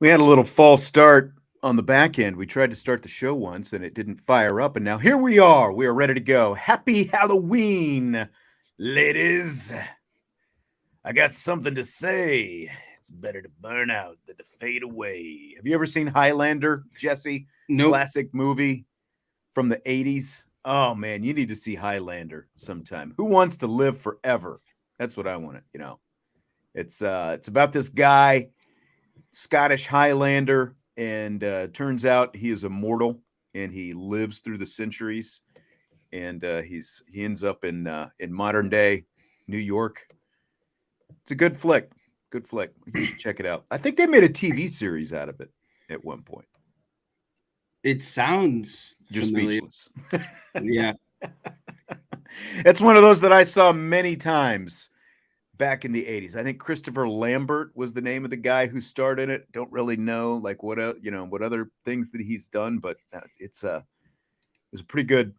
We had a little false start on the back end. We tried to start the show once and it didn't fire up. And now here we are. We are ready to go. Happy Halloween, ladies. I got something to say. It's better to burn out than to fade away. Have you ever seen Highlander, Jesse? Nope. Classic movie from the 80s. Oh, man, you need to see Highlander sometime. Who wants to live forever? That's what I want to, you know. It's about this guy, Scottish Highlander, and turns out he is immortal and he lives through the centuries, and he ends up in modern day New York. It's a good flick. Good flick. You should check it out. I think they made a TV series out of it at one point. It sounds You're familiar. speechless. Yeah. It's one of those that I saw many times back in the 80s. I think Christopher Lambert was the name of the guy who starred in it. Don't really know like what other things that he's done, but it's a pretty good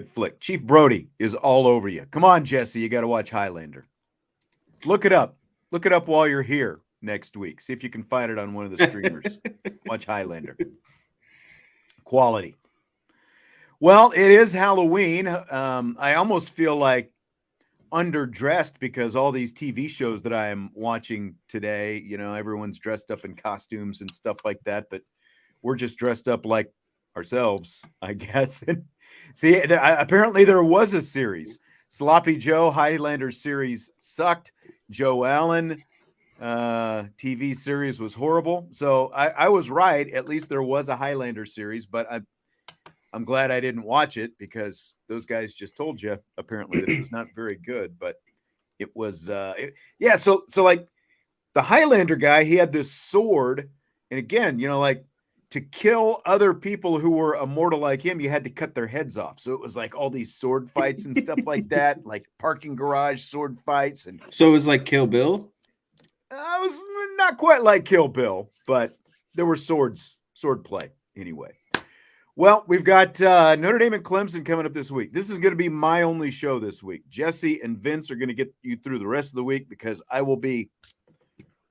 flick. Chief Brody is all over you. Come on, Jesse, you got to watch Highlander. Look it up. Look it up while you're here next week. See if you can find it on one of the streamers. Watch Highlander. Quality. Well, it is Halloween. I almost feel like underdressed because all these TV shows that I am watching today, you know, everyone's dressed up in costumes and stuff like that, but we're just dressed up like ourselves, I guess. And see, apparently there was a series. Sloppy Joe Highlander series sucked. Joe Allen TV series was horrible. So I was right. At least there was a Highlander series, but I'm glad I didn't watch it because those guys just told you apparently that it was not very good, but it was, So like the Highlander guy, he had this sword. And again, you know, like to kill other people who were immortal like him, you had to cut their heads off. So it was like all these sword fights and stuff like that, like parking garage sword fights. And so it was like Kill Bill? It was not quite like Kill Bill, but there were sword play anyway. Well, we've got Notre Dame and Clemson coming up this week. This is going to be my only show this week. Jesse and Vince are going to get you through the rest of the week because I will be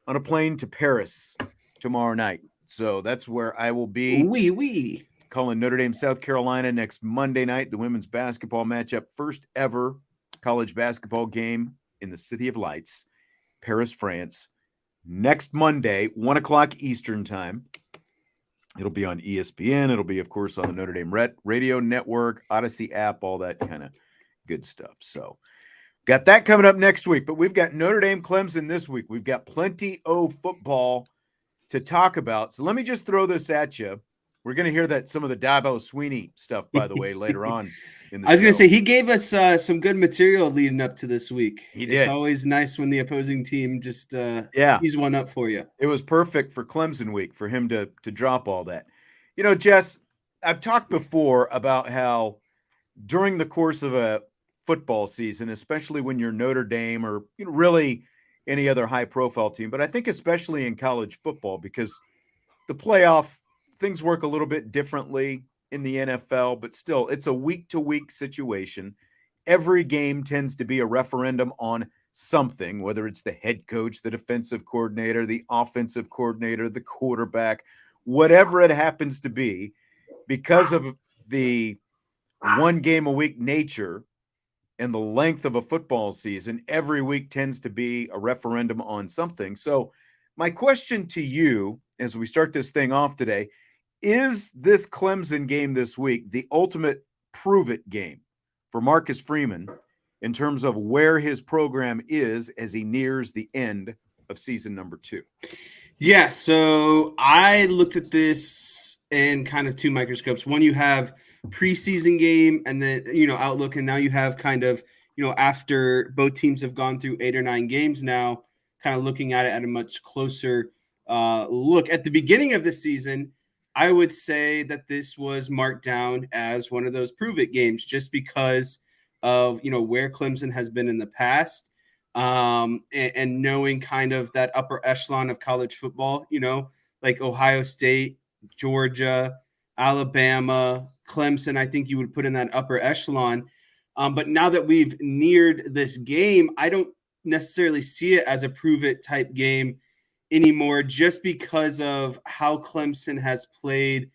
on a plane to Paris tomorrow night. So that's where I will be. Calling Notre Dame, South Carolina next Monday night, the women's basketball matchup. First ever college basketball game in the City of Lights, Paris, France. Next Monday, 1 o'clock Eastern time. It'll be on ESPN. It'll be, of course, on the Notre Dame Radio Network, Odyssey app, all that kind of good stuff. So got that coming up next week. But we've got Notre Dame Clemson this week. We've got plenty of football to talk about. So let me just throw this at you. We're going to hear some of the Dabo Swinney stuff, by the way, later on in the show. I was going to say, he gave us some good material leading up to this week. He did. It's always nice when the opposing team just tees one up for you. It was perfect for Clemson week for him to drop all that. You know, Jess, I've talked before about how during the course of a football season, especially when you're Notre Dame or really any other high-profile team, but I think especially in college football because the playoff – things work a little bit differently in the NFL, but still, it's a week-to-week situation. Every game tends to be a referendum on something, whether it's the head coach, the defensive coordinator, the offensive coordinator, the quarterback, whatever it happens to be, because of the one-game-a-week nature and the length of a football season, every week tends to be a referendum on something. So my question to you as we start this thing off today, is this Clemson game this week the ultimate prove-it game for Marcus Freeman in terms of where his program is as he nears the end of season number 2? Yeah, so I looked at this in kind of two microscopes. One, you have preseason game and then, outlook, and now you have kind of, after both teams have gone through 8 or 9 games now, kind of looking at it at a much closer look. At the beginning of the season, I would say that this was marked down as one of those prove it games just because of, where Clemson has been in the past, and knowing kind of that upper echelon of college football, like Ohio State, Georgia, Alabama, Clemson. I think you would put in that upper echelon. But now that we've neared this game, I don't necessarily see it as a prove it type game anymore, just because of how Clemson has played,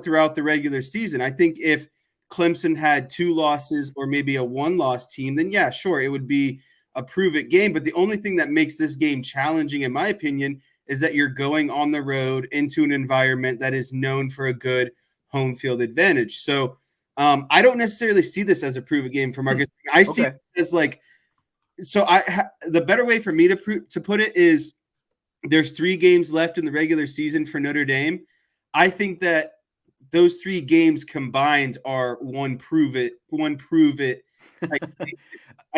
throughout the regular season. I think if Clemson had 2 losses or maybe a 1-loss team, then yeah, sure, it would be a prove it game. But the only thing that makes this game challenging, in my opinion, is that you're going on the road into an environment that is known for a good home field advantage. So I don't necessarily see this as a prove it game for Marcus. I see it as like, so the better way for me to put it is, there's 3 games left in the regular season for Notre Dame. I think that those 3 games combined are one prove it. I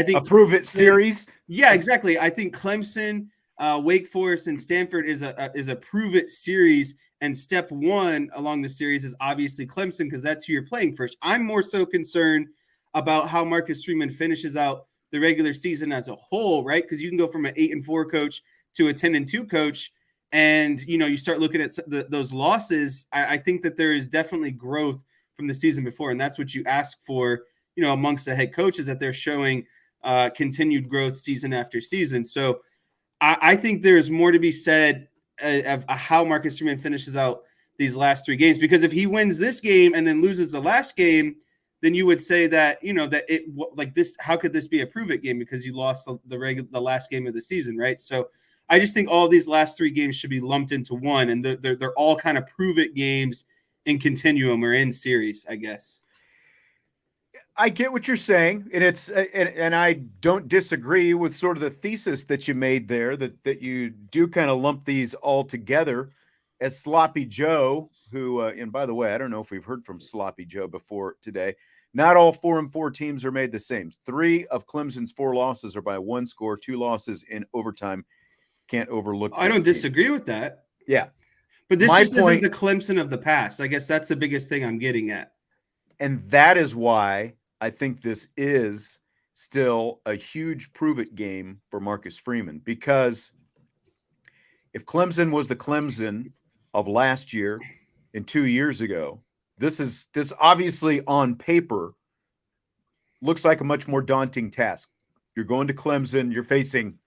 think a prove it series. Yeah, exactly. I think Clemson, Wake Forest, and Stanford is a prove it series. And step 1 along the series is obviously Clemson, because that's who you're playing first. I'm more so concerned about how Marcus Freeman finishes out the regular season as a whole, right? Because you can go from an 8-4 coach to a 10-2 coach, and you start looking at those losses. I think that there is definitely growth from the season before, and that's what you ask for, amongst the head coaches, that they're showing continued growth season after season. So I think there's more to be said of how Marcus Freeman finishes out these last 3 games, because if he wins this game and then loses the last game, then you would say that, that it like this, how could this be a prove it game, because you lost the last game of the season, right? So I just think all these last 3 games should be lumped into one, and they're all kind of prove it games in continuum or in series, I guess. I get what you're saying, and and I don't disagree with sort of the thesis that you made there, that you do kind of lump these all together. As Sloppy Joe, who, and by the way, I don't know if we've heard from Sloppy Joe before today. Not all 4-4 teams are made the same. 3 of Clemson's 4 losses are by 1 score, 2 losses in overtime. Can't overlook. I don't disagree with that. Yeah. But this just isn't the Clemson of the past. I guess that's the biggest thing I'm getting at. And that is why I think this is still a huge prove-it game for Marcus Freeman, because if Clemson was the Clemson of last year and 2 years ago, this obviously on paper looks like a much more daunting task. You're going to Clemson, you're facing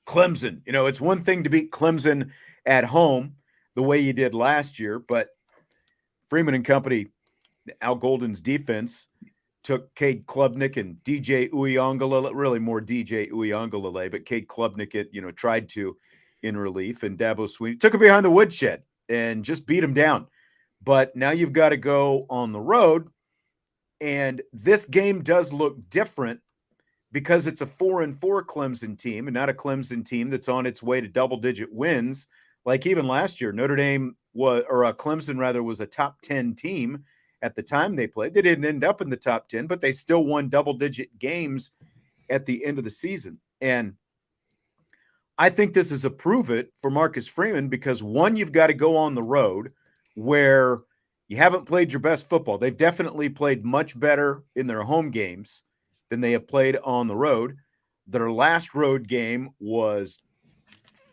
Clemson. It's one thing to beat Clemson at home the way you did last year, but Freeman and company, Al Golden's defense, took Cade Klubnik and DJ Uyunglele, really more DJ Uyunglele, but Cade Klubnik, tried to in relief, and Dabo Swinney took him behind the woodshed and just beat him down. But now you've got to go on the road, and this game does look different because it's a 4-4 Clemson team and not a Clemson team that's on its way to double-digit wins. Like even last year, Clemson rather was a top 10 team at the time they played. They didn't end up in the top 10, but they still won double-digit games at the end of the season. And I think this is a prove it for Marcus Freeman because, one, you've got to go on the road where you haven't played your best football. They've definitely played much better in their home games than they have played on the road. Their last road game was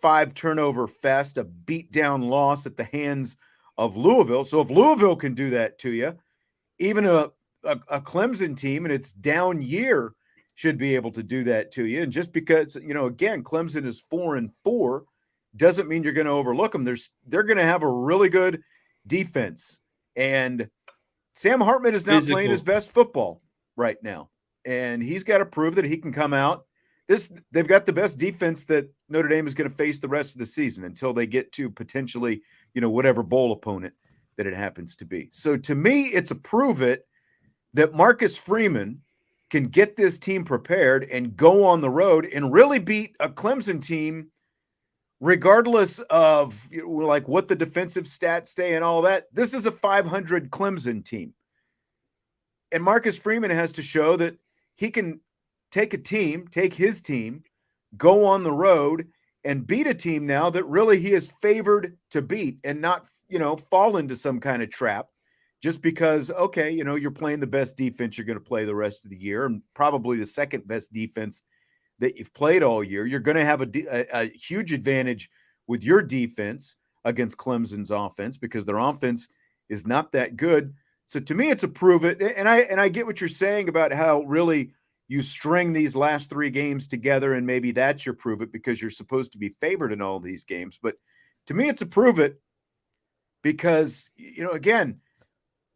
5-turnover fest, a beat-down loss at the hands of Louisville. So if Louisville can do that to you, even a Clemson team in its down year should be able to do that to you. And just because, again, Clemson is 4-4 doesn't mean you're going to overlook them. They're going to have a really good defense. And Sam Hartman is not playing his best football right now. And he's got to prove that he can come out. They've got the best defense that Notre Dame is going to face the rest of the season until they get to potentially, whatever bowl opponent that it happens to be. So to me, it's a prove it that Marcus Freeman can get this team prepared and go on the road and really beat a Clemson team, regardless of like what the defensive stats say and all that. This is a 500 Clemson team. And Marcus Freeman has to show that he can take his team, go on the road and beat a team now that really he is favored to beat and not, fall into some kind of trap just because, okay, you're playing the best defense you're going to play the rest of the year, and probably the second best defense that you've played all year. You're going to have a huge advantage with your defense against Clemson's offense because their offense is not that good. So to me, it's a prove it. And I get what you're saying about how really you string these last 3 games together, and maybe that's your prove it because you're supposed to be favored in all these games. But to me, it's a prove it because, again,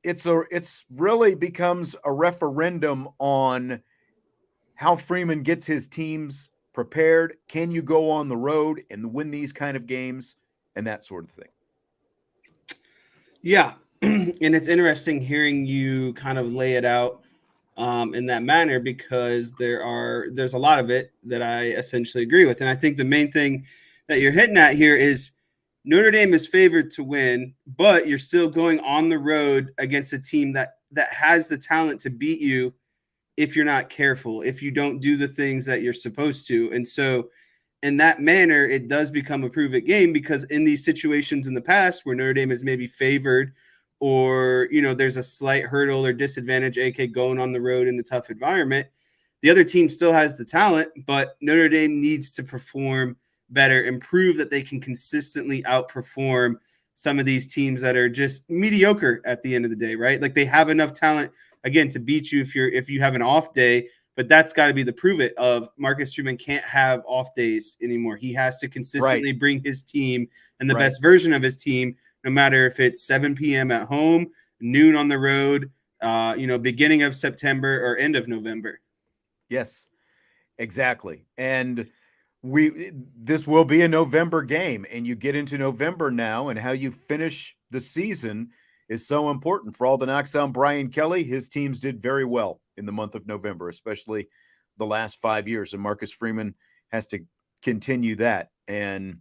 it's really becomes a referendum on how Freeman gets his teams prepared. Can you go on the road and win these kind of games and that sort of thing? Yeah. And it's interesting hearing you kind of lay it out in that manner, because there's a lot of it that I essentially agree with. And I think the main thing that you're hitting at here is Notre Dame is favored to win, but you're still going on the road against a team that has the talent to beat you if you're not careful, if you don't do the things that you're supposed to. And so in that manner, it does become a prove it game, because in these situations in the past where Notre Dame is maybe favored, or, there's a slight hurdle or disadvantage, aka going on the road in a tough environment, the other team still has the talent, but Notre Dame needs to perform better and prove that they can consistently outperform some of these teams that are just mediocre at the end of the day, right? Like, they have enough talent, again, to beat you if you have an off day, but that's got to be the prove it of Marcus Freeman can't have off days anymore. He has to consistently bring his team and the best version of his team, no matter if it's 7 p.m. at home, noon on the road, beginning of September or end of November. Yes, exactly. And this will be a November game, and you get into November now, and how you finish the season is so important. For all the knocks on Brian Kelly, his teams did very well in the month of November, especially the last 5 years, and Marcus Freeman has to continue that. And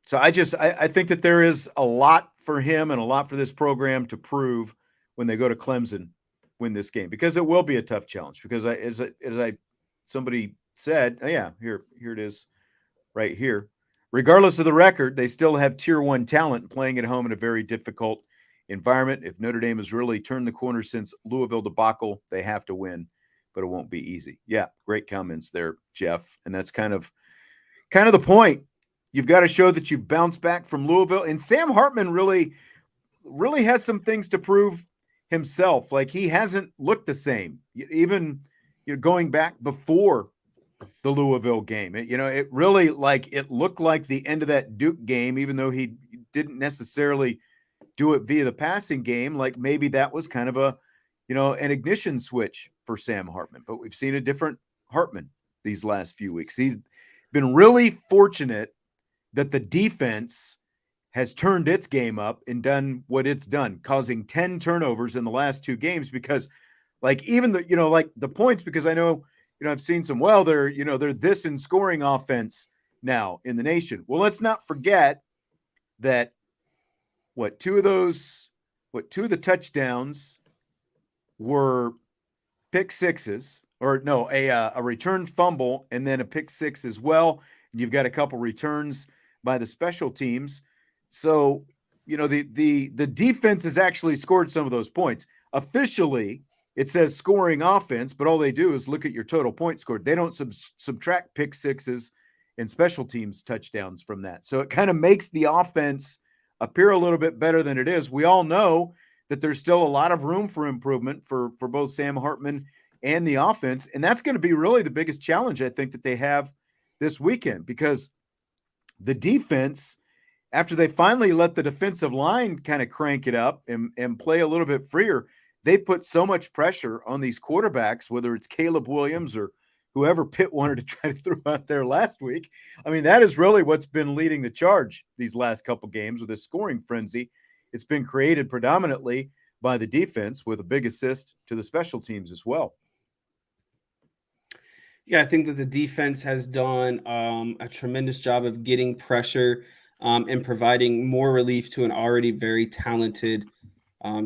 so I think that there is a lot for him and a lot for this program to prove when they go to Clemson, win this game, because it will be a tough challenge. Because somebody said, oh yeah, here it is, right here. Regardless of the record, they still have tier 1 talent playing at home in a very difficult environment. If Notre Dame has really turned the corner since Louisville debacle, they have to win, but it won't be easy. Yeah, great comments there, Jeff. And that's kind of the point. You've got to show that you've bounced back from Louisville. And Sam Hartman really has some things to prove himself. Like, he hasn't looked the same, even going back before the Louisville game. It really, it looked like the end of that Duke game, even though he didn't necessarily do it via the passing game. Like, maybe that was kind of an ignition switch for Sam Hartman. But we've seen a different Hartman these last few weeks. He's been really fortunate that the defense has turned its game up and done what it's done, causing 10 turnovers in the last 2 games. Because, even the points, because I know, I've seen some, they're this in scoring offense now in the nation. Well, let's not forget that two of the touchdowns were pick sixes, or no, a return fumble and then a pick six as well. And you've got a couple returns by the special teams. So, the defense has actually scored some of those points. Officially, it says scoring offense, but all they do is look at your total points scored. They don't subtract pick sixes and special teams touchdowns from that. So it kind of makes the offense appear a little bit better than it is. We all know that there's still a lot of room for improvement for both Sam Hartman and the offense. And that's going to be really the biggest challenge, I think, that they have this weekend, because the defense, after they finally let the defensive line kind of crank it up and play a little bit freer, they put so much pressure on these quarterbacks, whether it's Caleb Williams or whoever Pitt wanted to try to throw out there last week. I mean, that is really what's been leading the charge these last couple games with a scoring frenzy. It's been created predominantly by the defense, with a big assist to the special teams as well. Yeah, I think that the defense has done a tremendous job of getting pressure and providing more relief to an already very talented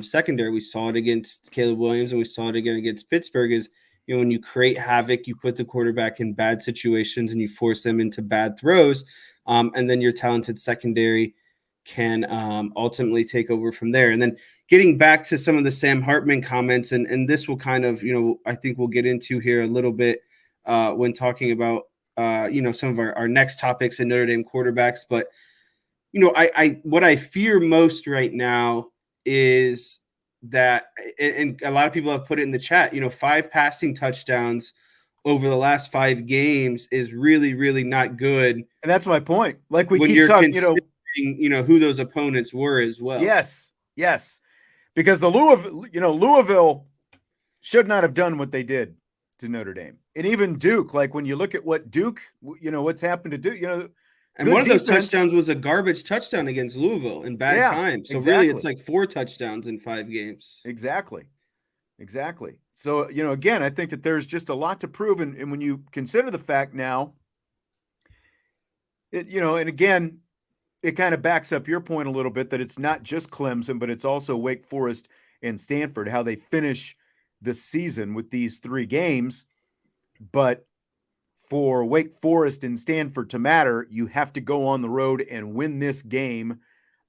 secondary. We saw it against Caleb Williams, and we saw it again against Pittsburgh. Is, when you create havoc, you put the quarterback in bad situations and you force them into bad throws, and then your talented secondary can ultimately take over from there. And then getting back to some of the Sam Hartman comments, and this will kind of, I think we'll get into here a little bit when talking about, some of our next topics in Notre Dame quarterbacks. But, I what I fear most right now is that, and a lot of people have put it in the chat, 5 passing touchdowns over the last 5 games is really, really not good. And that's my point. Like we when keep you're talking, considering, who those opponents were as well. Yes. Because the Louisville should not have done what they did to Notre Dame. And even Duke, like when you look at what Duke, what's happened to Duke, and one of those touchdowns was a garbage touchdown against Louisville in bad time. So really it's like 4 touchdowns in 5 games. Exactly. So, again, I think that there's just a lot to prove. And when you consider the fact now, and again, it kind of backs up your point a little bit that it's not just Clemson, but it's also Wake Forest and Stanford, how they finish the season with these 3 games. But for Wake Forest and Stanford to matter, you have to go on the road and win this game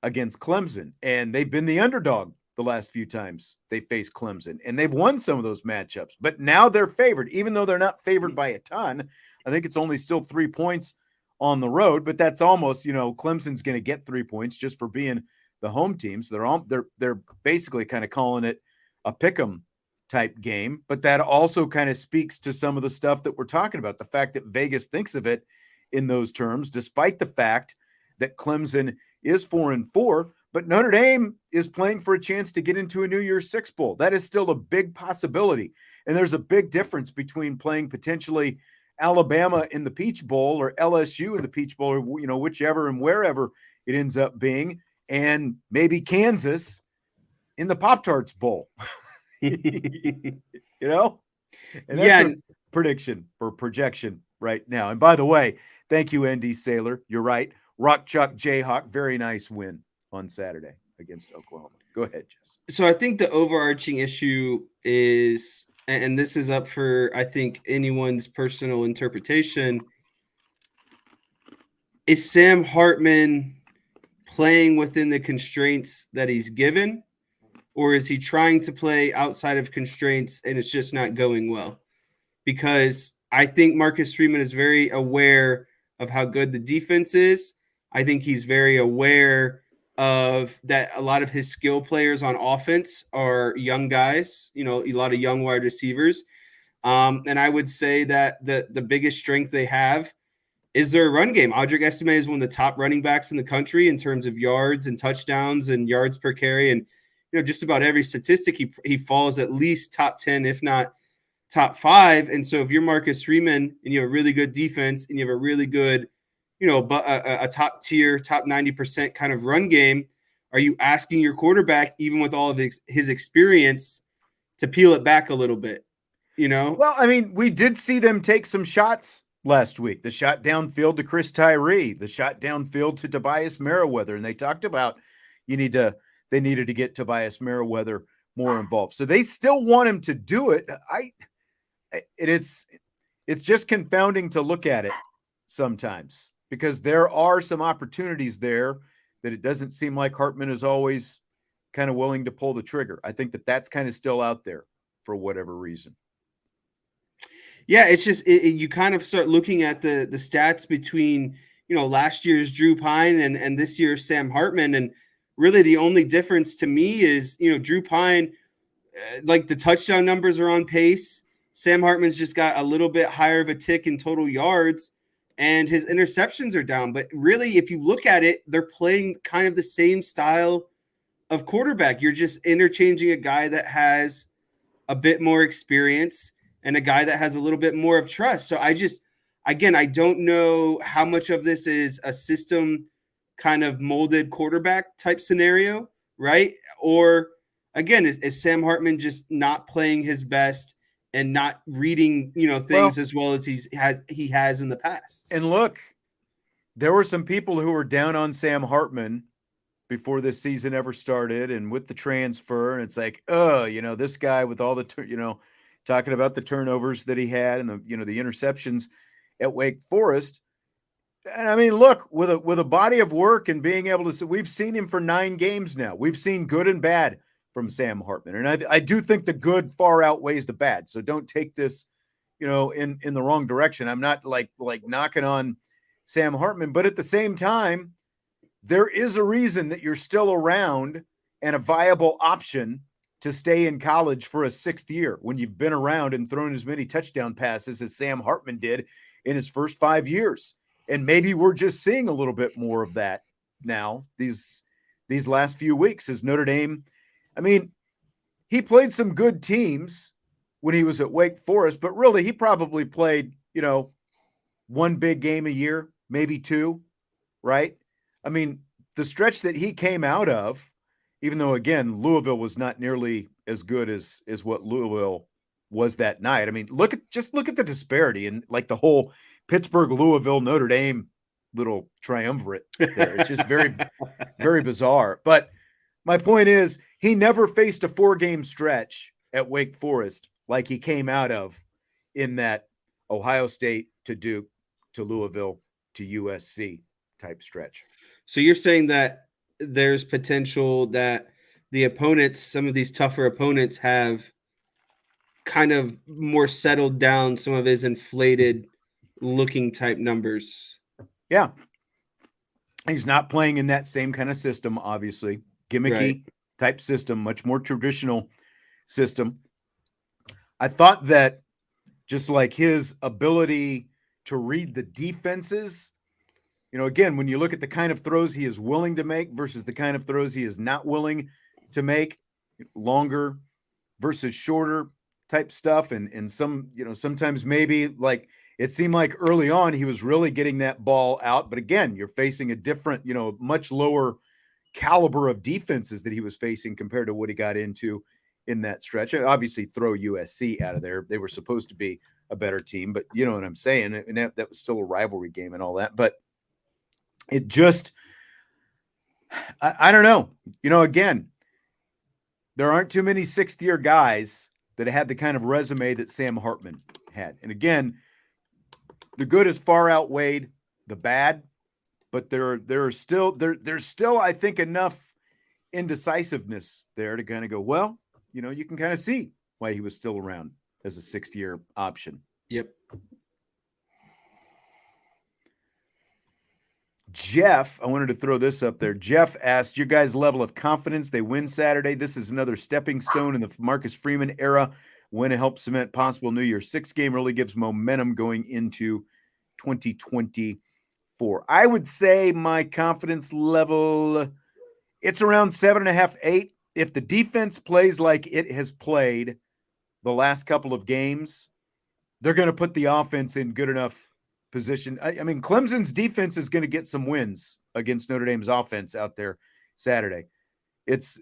against Clemson. And they've been the underdog the last few times they faced Clemson, and they've won some of those matchups. But now they're favored, even though they're not favored by a ton. I think it's only still 3 points on the road, but that's almost, Clemson's going to get 3 points just for being the home team. So they're basically kind of calling it a pick'em type game. But that also kind of speaks to some of the stuff that we're talking about, the fact that Vegas thinks of it in those terms, despite the fact that Clemson is 4-4, but Notre Dame is playing for a chance to get into a New Year's Six Bowl. That is still a big possibility. And there's a big difference between playing potentially Alabama in the Peach Bowl or LSU in the Peach Bowl, or, whichever and wherever it ends up being, and maybe Kansas in the Pop-Tarts Bowl. And that's a prediction or projection right now. And by the way, thank you, ND Sailor. You're right. Rock Chalk Jayhawk, very nice win on Saturday against Oklahoma. Go ahead, Jess. So I think the overarching issue is, and this is up for, I think, anyone's personal interpretation, is Sam Hartman playing within the constraints that he's given, or is he trying to play outside of constraints and it's just not going well? Because I think Marcus Freeman is very aware of how good the defense is. I think he's very aware of that a lot of his skill players on offense are young guys, a lot of young wide receivers. And I would say that the biggest strength they have is their run game. Audric Estime is one of the top running backs in the country in terms of yards and touchdowns and yards per carry. And, just about every statistic, he falls at least top 10, if not top 5. And so if you're Marcus Freeman and you have a really good defense and you have a really good, a top tier, top 90% kind of run game, are you asking your quarterback, even with all of his experience, to peel it back a little bit? Well, I mean, we did see them take some shots last week. The shot downfield to Chris Tyree, the shot downfield to Tobias Merriweather, and they talked about they needed to get Tobias Merriweather more involved. So they still want him to do it. It's just confounding to look at it sometimes, because there are some opportunities there that it doesn't seem like Hartman is always kind of willing to pull the trigger. I think that that's kind of still out there for whatever reason. Yeah, it's just you kind of start looking at the stats between, last year's Drew Pine and this year's Sam Hartman. And really the only difference to me is, Drew Pine, like the touchdown numbers are on pace. Sam Hartman's just got a little bit higher of a tick in total yards, and his interceptions are down. But really, if you look at it, they're playing kind of the same style of quarterback. You're just interchanging a guy that has a bit more experience and a guy that has a little bit more of trust. So I don't know how much of this is a system kind of molded quarterback type scenario, right? Or again, is Sam Hartman just not playing his best and not reading, things as well as he has in the past? And look, there were some people who were down on Sam Hartman before this season ever started, and with the transfer, and it's like, this guy with all the, talking about the turnovers that he had and the, the interceptions at Wake Forest. And I mean, look, with a body of work and being able to see, we've seen him for 9 games now. We've seen good and bad from Sam Hartman. And I do think the good far outweighs the bad. So don't take this, in the wrong direction. I'm not like knocking on Sam Hartman, but at the same time, there is a reason that you're still around and a viable option to stay in college for a 6th year when you've been around and thrown as many touchdown passes as Sam Hartman did in his first 5 years. And maybe we're just seeing a little bit more of that now these last few weeks as Notre Dame. I mean, he played some good teams when he was at Wake Forest, but really he probably played, one big game a year, maybe 2, right? I mean, the stretch that he came out of, even though, again, Louisville was not nearly as good as what Louisville was that night. I mean, look at the disparity and like the whole Pittsburgh, Louisville, Notre Dame little triumvirate there. It's just very, very bizarre. But my point is, he never faced a 4-game stretch at Wake Forest like he came out of in that Ohio State to Duke to Louisville to USC type stretch. So you're saying that there's potential that the opponents, some of these tougher opponents, have kind of more settled down some of his inflated looking type numbers. Yeah. He's not playing in that same kind of system, obviously. Gimmicky type system, much more traditional system. I thought that just like his ability to read the defenses, again, when you look at the kind of throws he is willing to make versus the kind of throws he is not willing to make, longer versus shorter type stuff. And some, sometimes maybe like it seemed like early on he was really getting that ball out. But again, you're facing a different, much lower caliber of defenses that he was facing compared to what he got into in that stretch. Obviously, throw USC out of there. They were supposed to be a better team, but you know what I'm saying? And that was still a rivalry game and all that. But it just, I don't know. Again, there aren't too many 6th-year guys that had the kind of resume that Sam Hartman had. And again, the good has far outweighed the bad, but there's still, I think, enough indecisiveness there to kind of go, well, you can kind of see why he was still around as a 6th-year option. Yep. Jeff, I wanted to throw this up there. Jeff asked, your guys' level of confidence, they win Saturday. This is another stepping stone in the Marcus Freeman era. When it helps cement possible New Year's 6 game, really gives momentum going into 2024. I would say my confidence level, it's around 7.5, 8. If the defense plays like it has played the last couple of games, they're going to put the offense in good enough position. I mean, Clemson's defense is going to get some wins against Notre Dame's offense out there Saturday. It's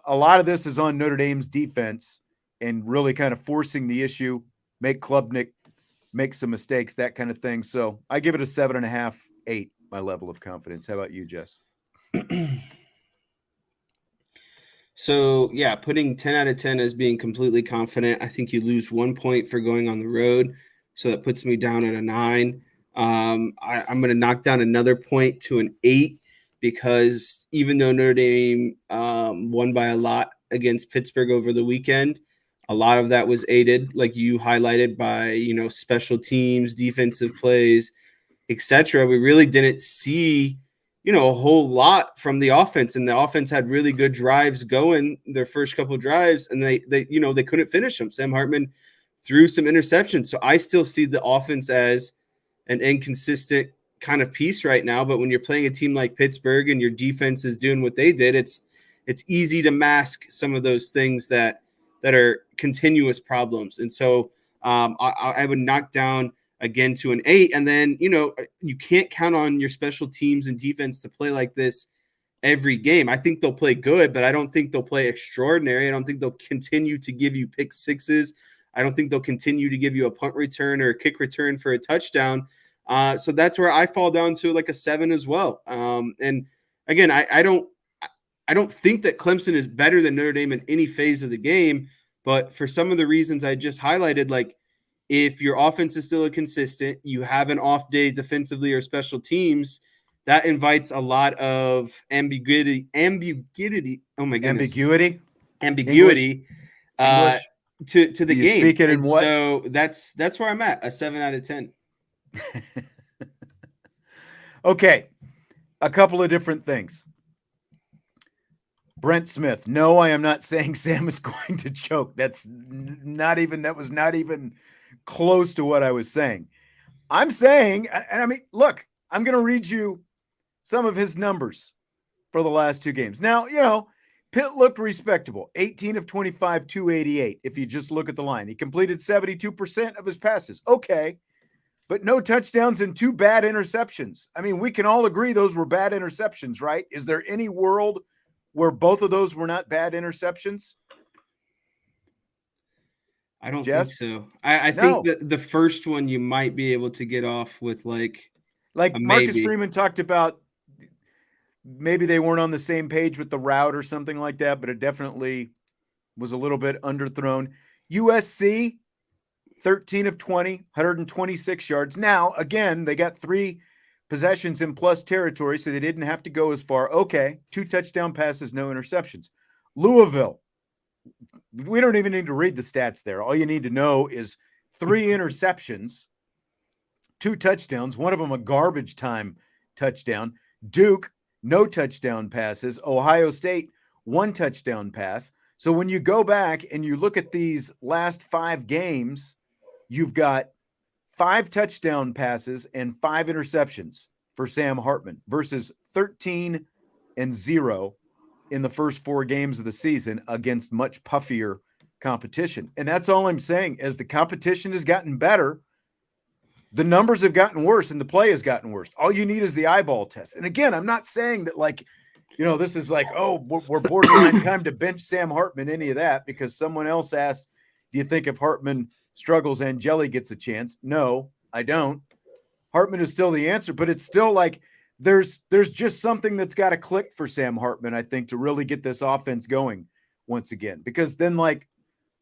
a lot of this is on Notre Dame's defense and really kind of forcing the issue, make Klubnik make some mistakes, that kind of thing. So I give it a 7.5, 8, my level of confidence. How about you, Jess? So, yeah, putting 10 out of 10 as being completely confident. I think you lose 1 point for going on the road. So that puts me down at a 9. I'm going to knock down another point to an 8 because even though Notre Dame won by a lot against Pittsburgh over the weekend, a lot of that was aided, like you highlighted, by, special teams, defensive plays, etc. We really didn't see a whole lot from the offense, and the offense had really good drives going their first couple of drives, and they couldn't finish them. Sam Hartman threw some interceptions. So I still see the offense as an inconsistent kind of piece right now. But when you're playing a team like Pittsburgh and your defense is doing what they did, it's easy to mask some of those things that are continuous problems. And so I would knock down again to an 8. And then, you can't count on your special teams and defense to play like this every game. I think they'll play good, but I don't think they'll play extraordinary. I don't think they'll continue to give you pick sixes. I don't think they'll continue to give you a punt return or a kick return for a touchdown. So that's where I fall down to like a 7 as well. And again, I don't think that Clemson is better than Notre Dame in any phase of the game, but for some of the reasons I just highlighted, like if your offense is still inconsistent, you have an off day defensively or special teams, that invites a lot of ambiguity. Oh my goodness, Ambiguity. ambiguity English. to the Do you game. speak it in and what? so that's where I'm at, a 7 out of 10. Okay, a couple of different things. Brent Smith, no, I am not saying Sam is going to choke. That was not even close to what I was saying. I'm saying, and I mean, look, I'm going to read you some of his numbers for the last two games. Now, Pitt looked respectable. 18 of 25, 288. If you just look at the line, he completed 72% of his passes. Okay. But no touchdowns and 2 bad interceptions. I mean, we can all agree those were bad interceptions, right? Is there any world where both of those were not bad interceptions? I don't think so. I think that the first one you might be able to get off with like Marcus Freeman talked about, maybe they weren't on the same page with the route or something like that, but it definitely was a little bit underthrown. USC, 13 of 20, 126 yards. Now, again, they got 3 possessions in plus territory, so they didn't have to go as far. Okay, 2 touchdown passes, no interceptions. Louisville, we don't even need to read the stats there. All you need to know is 3 interceptions, 2 touchdowns, one of them a garbage time touchdown. Duke, no touchdown passes. Ohio State, 1 touchdown pass. So when you go back and you look at these last 5 games, you've got 5 touchdown passes and 5 interceptions for Sam Hartman versus 13 and 0 in the first 4 games of the season against much puffier competition. And that's all I'm saying. As the competition has gotten better, the numbers have gotten worse and the play has gotten worse. All you need is the eyeball test. And again, I'm not saying that this is like, oh, we're borderline time to bench Sam Hartman, any of that, because someone else asked, do you think if Hartman struggles, Angeli gets a chance? No, I don't. Hartman is still the answer, but it's still like there's just something that's got to click for Sam Hartman, I think, to really get this offense going once again. Because then like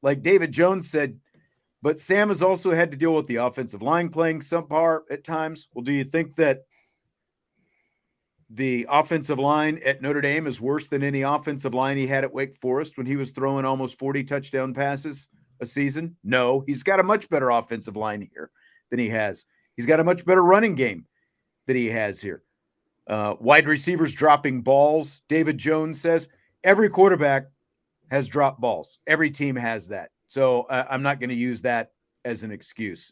David Jones said, but Sam has also had to deal with the offensive line playing subpar at times. Well, do you think that the offensive line at Notre Dame is worse than any offensive line he had at Wake Forest when he was throwing almost 40 touchdown passes a season? No, he's got a much better offensive line here than he has. He's got a much better running game that he has here. Wide receivers dropping balls. David Jones says every quarterback has dropped balls. Every team has that. So I'm not going to use that as an excuse.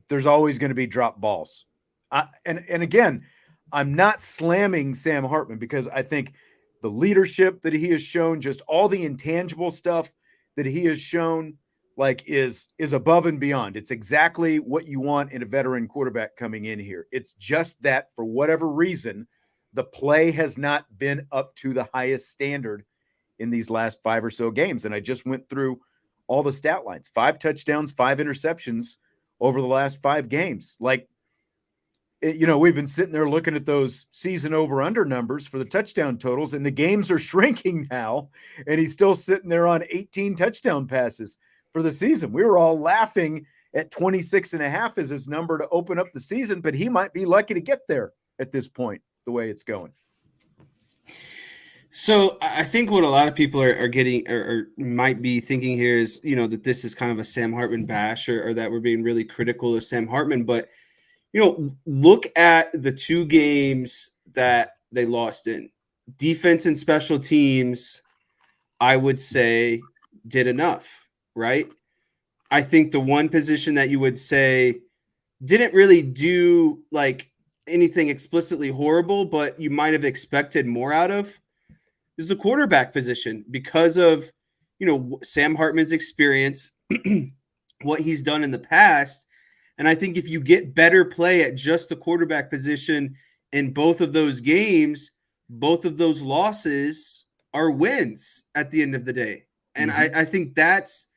There's always going to be drop balls. And again, I'm not slamming Sam Hartman because I think the leadership that he has shown, just all the intangible stuff that he has shown, is above and beyond. It's exactly what you want in a veteran quarterback coming in here. It's just that for whatever reason, the play has not been up to the highest standard in these last 5 or so games. And I just went through all the stat lines: 5 touchdowns, 5 interceptions over the last 5 games. We've been sitting there looking at those season over-under numbers for the touchdown totals, and the games are shrinking now, and he's still sitting there on 18 touchdown passes for the season. We were all laughing at 26.5 as his number to open up the season, but he might be lucky to get there at this point, the way it's going. So I think what a lot of people are getting or might be thinking here is, that this is kind of a Sam Hartman bash or that we're being really critical of Sam Hartman. But, look at the 2 games that they lost in. Defense and special teams, I would say, did enough, right? I think the one position that you would say didn't really do anything explicitly horrible, but you might have expected more out of, is the quarterback position because of, Sam Hartman's experience, what he's done in the past. And I think if you get better play at just the quarterback position in both of those games, both of those losses are wins at the end of the day. And I think that's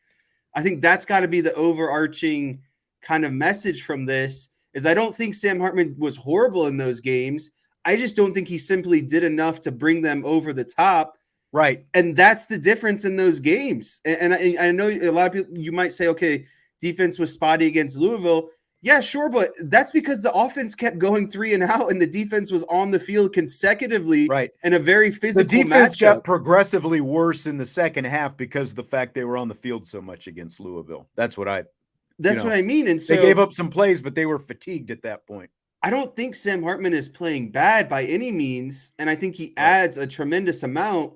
got to be the overarching kind of message from this is I don't think Sam Hartman was horrible in those games. I just don't think he simply did enough to bring them over the top. Right. And that's the difference in those games. And I know a lot of people, you might say, okay, defense was spotty against Louisville. Yeah, sure, but that's because the offense kept going 3 and out, and the defense was on the field consecutively in a very physical The defense matchup. got progressively worse in the second half because of the fact they were on the field so much against Louisville. That's what I mean. And so they gave up some plays, but they were fatigued at that point. I don't think Sam Hartman is playing bad by any means, and I think he adds a tremendous amount.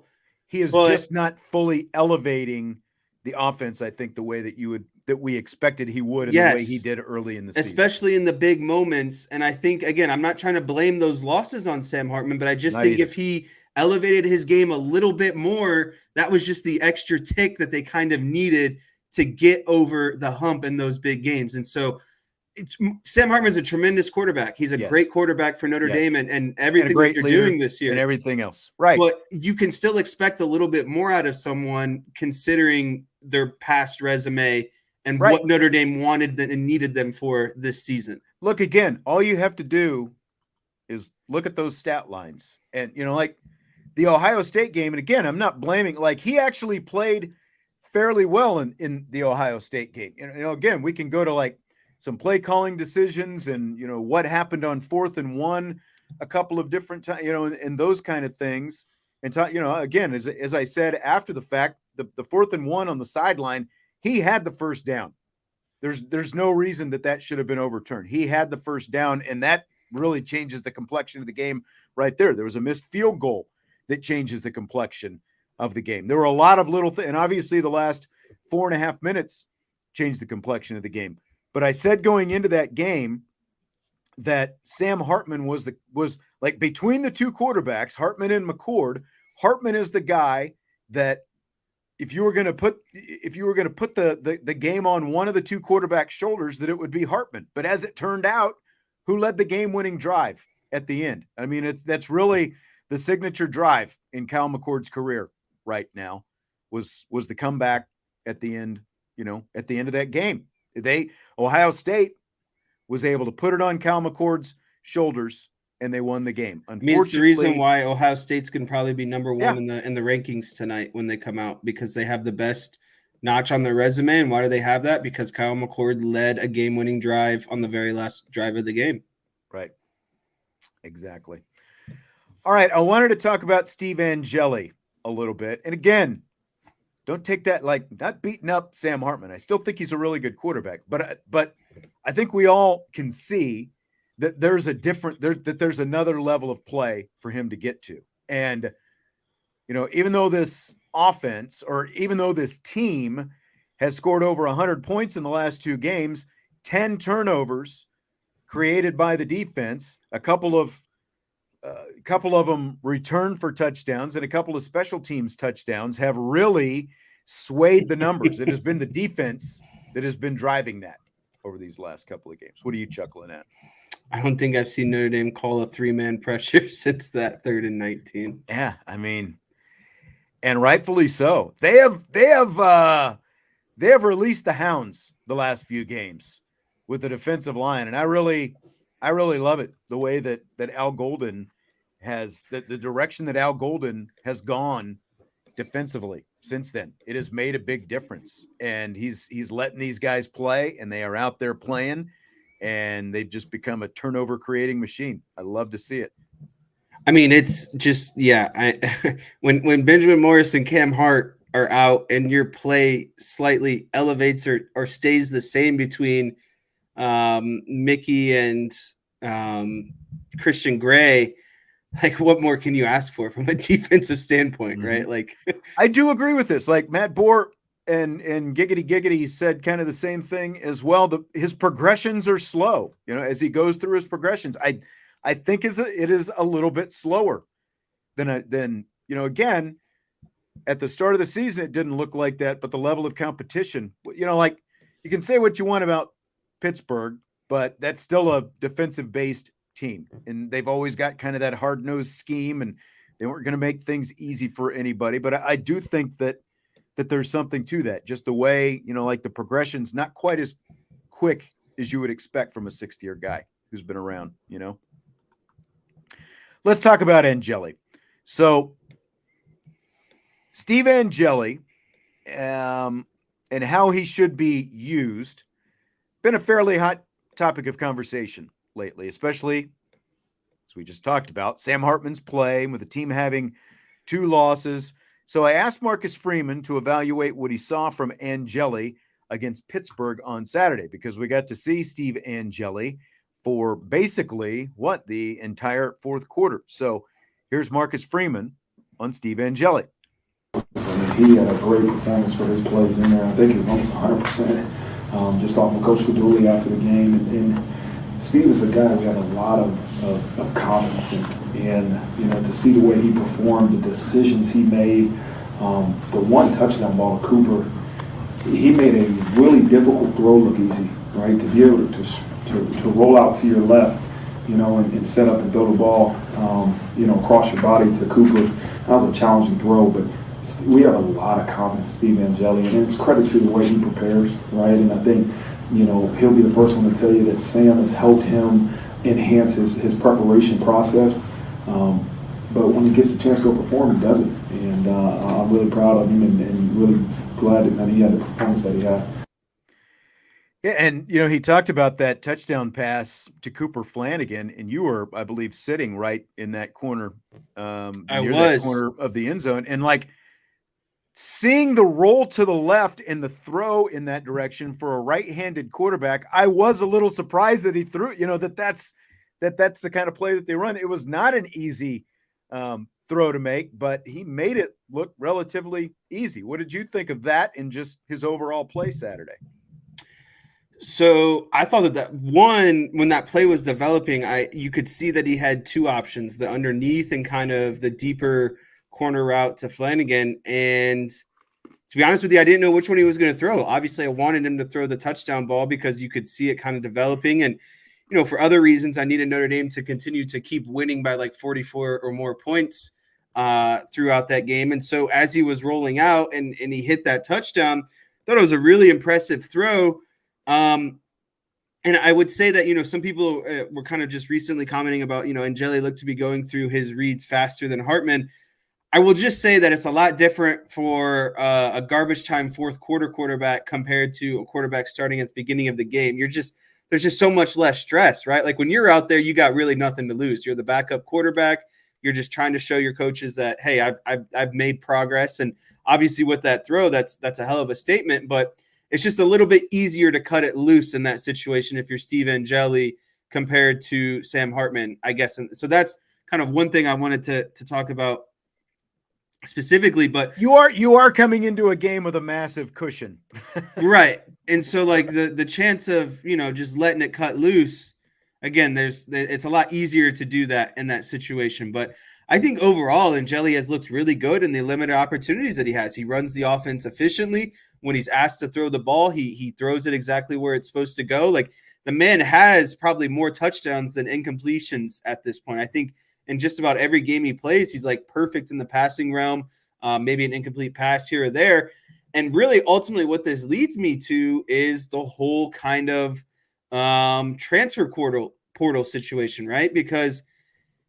He is just not fully elevating the offense, I think, the way that we expected he would, and the way he did early in the season. Especially in the big moments. And I think, again, I'm not trying to blame those losses on Sam Hartman, but I just think if he elevated his game a little bit more, that was just the extra tick that they kind of needed to get over the hump in those big games. And so Sam Hartman's a tremendous quarterback. He's a great quarterback for Notre Dame and everything that they're doing this year. And everything else. Right. But you can still expect a little bit more out of someone considering their past resume and what Notre Dame wanted and needed them for this season. Look, again, all you have to do is look at those stat lines. And, like the Ohio State game, and again, I'm not blaming, like he actually played fairly well in the Ohio State game. Again, we can go to like some play calling decisions and, what happened on 4th and 1 a couple of different times, and those kind of things. And, again, as I said, after the fact, the 4th and 1 on the sideline, he had the first down. There's no reason that should have been overturned. He had the first down, and that really changes the complexion of the game right there. There was a missed field goal that changes the complexion of the game. There were a lot of little things, and obviously the last 4.5 minutes changed the complexion of the game. But I said going into that game that Sam Hartman was like between the two quarterbacks, Hartman and McCord. Hartman is the guy that if you were going to put the game on one of the two quarterbacks' shoulders, that it would be Hartman. But as it turned out, who led the game-winning drive at the end? I mean, that's really the signature drive in Kyle McCord's career right now was the comeback at the end. At the end of that game, Ohio State was able to put it on Kyle McCord's shoulders, and they won the game. Unfortunately, it's the reason why Ohio State's can probably be number one in the rankings tonight when they come out, because they have the best notch on their resume. And why do they have that? Because Kyle McCord led a game-winning drive on the very last drive of the game. Right. Exactly. All right. I wanted to talk about Steve Angeli a little bit. And again, don't take that like not beating up Sam Hartman. I still think he's a really good quarterback, but I think we all can see that there's another level of play for him to get to. And, even though this offense, or even though this team has scored over 100 points in the last 2 games, 10 turnovers created by the defense, a couple of them returned for touchdowns, and a couple of special teams touchdowns have really swayed the numbers. It has been the defense that has been driving that over these last couple of games. What are you chuckling at? I don't think I've seen Notre Dame call a 3-man pressure since that 3rd and 19. Yeah, I mean, and rightfully so. They have released the hounds the last few games with the defensive line, and I really love it, the way that Al Golden has the direction that Al Golden has gone defensively since then. It has made a big difference, and he's letting these guys play, and they are out there playing, and they've just become a turnover creating machine. I love to see it. I mean, it's just, when Benjamin Morris and Cam Hart are out and your play slightly elevates or stays the same between Mickey and Christian Gray, like what more can you ask for from a defensive standpoint, right? Like I do agree with this. Like Matt Bohr and Giggity said kind of the same thing as well. His progressions are slow, as he goes through his progressions. I think it is a little bit slower than again, at the start of the season, it didn't look like that, but the level of competition, like you can say what you want about Pittsburgh, but that's still a defensive based team. And they've always got kind of that hard nosed scheme, and they weren't going to make things easy for anybody. But I do think that there's something to that, just the way, like the progression's not quite as quick as you would expect from a 6th-year guy who's been around, Let's talk about Angeli. So Steve Angeli, and how he should be used. been a fairly hot topic of conversation lately, especially as we just talked about Sam Hartman's play with the team having 2 losses. So I asked Marcus Freeman to evaluate what he saw from Angeli against Pittsburgh on Saturday, because we got to see Steve Angeli for basically the entire fourth quarter. So here's Marcus Freeman on Steve Angeli. He had a great performance for his plays in there. I think it was almost 100%, just off of Coach Paduli after the game. And Steve is a guy we have a lot of confidence in. And, to see the way he performed, the decisions he made, the one touchdown ball to Cooper, he made a really difficult throw look easy, right? To be able to roll out to your left, and set up and throw the ball, across your body to Cooper. That was a challenging throw, but we have a lot of confidence in Steve Angeli, and it's credit to the way he prepares, right? And I think, he'll be the first one to tell you that Sam has helped him enhance his preparation process. But when he gets a chance to go perform, he does it. And I'm really proud of him and really glad that he had the performance that he had. Yeah, and he talked about that touchdown pass to Cooper Flanagan, and you were, I believe, sitting right in that corner, that corner of the end zone, and seeing the roll to the left and the throw in that direction for a right-handed quarterback, I was a little surprised that he threw. That's the kind of play that they run. It was not an easy throw to make, but he made it look relatively easy. What did you think of that and just his overall play Saturday? So I thought that one, when that play was developing, you could see that he had 2 options, the underneath and kind of the deeper corner route to Flanagan. And to be honest with you, I didn't know which one he was going to throw. Obviously, I wanted him to throw the touchdown ball because you could see it kind of developing. And, for other reasons, I needed Notre Dame to continue to keep winning by 44 or more points throughout that game. And so as he was rolling out and he hit that touchdown, I thought it was a really impressive throw. And I would say that, some people were kind of just recently commenting about, Angeli looked to be going through his reads faster than Hartman. I will just say that it's a lot different for a garbage time fourth quarter quarterback compared to a quarterback starting at the beginning of the game. There's just so much less stress, right? Like when you're out there, you got really nothing to lose. You're the backup quarterback. You're just trying to show your coaches that, hey, I've made progress. And obviously with that throw, that's a hell of a statement, but it's just a little bit easier to cut it loose in that situation if you're Steve Angeli compared to Sam Hartman, I guess. And so that's kind of one thing I wanted to talk about specifically. But you are coming into a game with a massive cushion. Right. And so the chance of, just letting it cut loose, again, it's a lot easier to do that in that situation. But I think overall, Angeli has looked really good in the limited opportunities that he has. He runs the offense efficiently. When he's asked to throw the ball, he throws it exactly where it's supposed to go. The man has probably more touchdowns than incompletions at this point. I think in just about every game he plays, he's perfect in the passing realm, maybe an incomplete pass here or there. And really, ultimately, what this leads me to is the whole kind of transfer portal situation, right? Because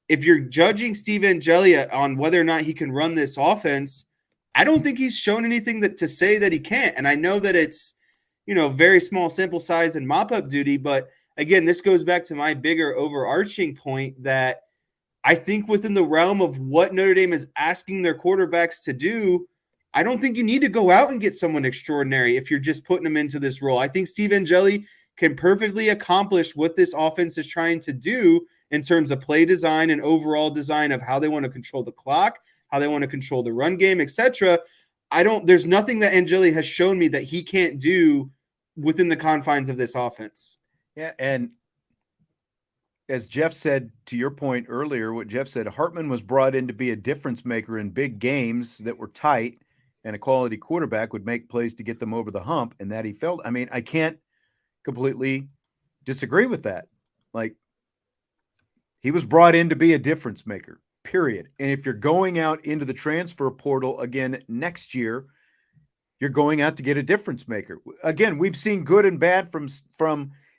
if you're judging Steve Angeli on whether or not he can run this offense, I don't think he's shown anything to say that he can't. And I know that it's, very small sample size and mop-up duty. But again, this goes back to my bigger overarching point that I think within the realm of what Notre Dame is asking their quarterbacks to do, I don't think you need to go out and get someone extraordinary if you're just putting them into this role. I think Steve Angeli can perfectly accomplish what this offense is trying to do in terms of play design and overall design of how they want to control the clock, how they want to control the run game, etc. There's nothing that Angeli has shown me that he can't do within the confines of this offense. Yeah, and as Jeff said, to your point earlier, what Jeff said, Hartman was brought in to be a difference maker in big games that were tight, and a quality quarterback would make plays to get them over the hump, and that he felt. I mean, I can't completely disagree with that. He was brought in to be a difference maker, period. And if you're going out into the transfer portal again next year, you're going out to get a difference maker. Again, we've seen good and bad from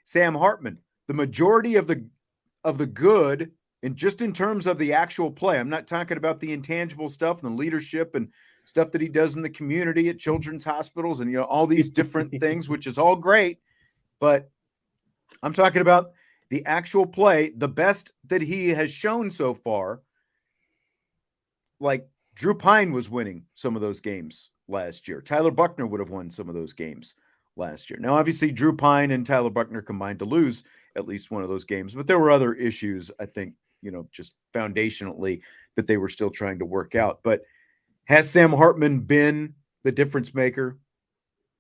Sam Hartman. The majority of the good, and just in terms of the actual play, I'm not talking about the intangible stuff and the leadership and stuff that he does in the community at children's hospitals and all these different things, which is all great. But I'm talking about the actual play, the best that he has shown so far. Like Drew Pine was winning some of those games last year. Tyler Buckner would have won some of those games last year. Now, obviously, Drew Pine and Tyler Buckner combined to lose at least one of those games, but there were other issues, I think, just foundationally that they were still trying to work out. But has Sam Hartman been the difference maker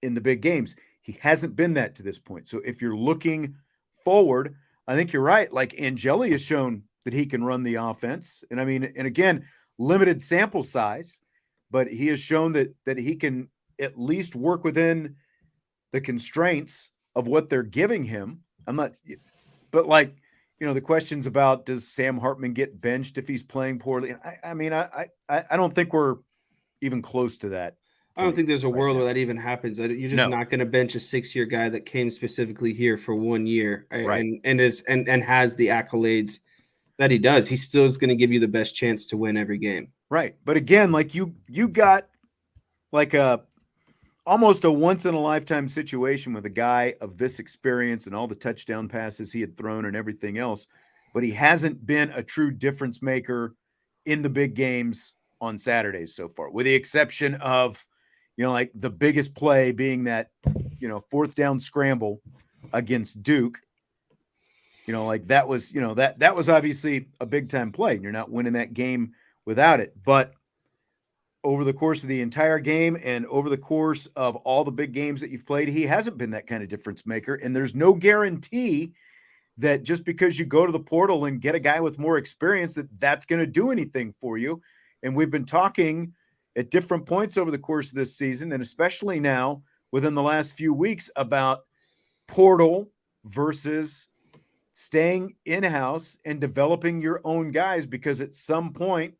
in the big games? He hasn't been that to this point. So if you're looking forward, I think you're right. Like Angeli has shown that he can run the offense. And again, limited sample size, but he has shown that he can at least work within the constraints of what they're giving him. But the questions about, does Sam Hartman get benched if he's playing poorly? I don't think we're even close to that. I don't think there's a world where that even happens. You're just not going to bench a 6-year guy that came specifically here for 1 year and has the accolades that he does. He still is going to give you the best chance to win every game. Right. But again, like you got like almost a once in a lifetime situation with a guy of this experience and all the touchdown passes he had thrown and everything else, but he hasn't been a true difference maker in the big games on Saturdays so far, with the exception of, like the biggest play being that, 4th down scramble against Duke. That was, that was obviously a big time play, and you're not winning that game without it. But over the course of the entire game and over the course of all the big games that you've played, he hasn't been that kind of difference maker. And there's no guarantee that just because you go to the portal and get a guy with more experience, that's going to do anything for you. And we've been talking at different points over the course of this season, and especially now within the last few weeks, about portal versus staying in-house and developing your own guys, because at some point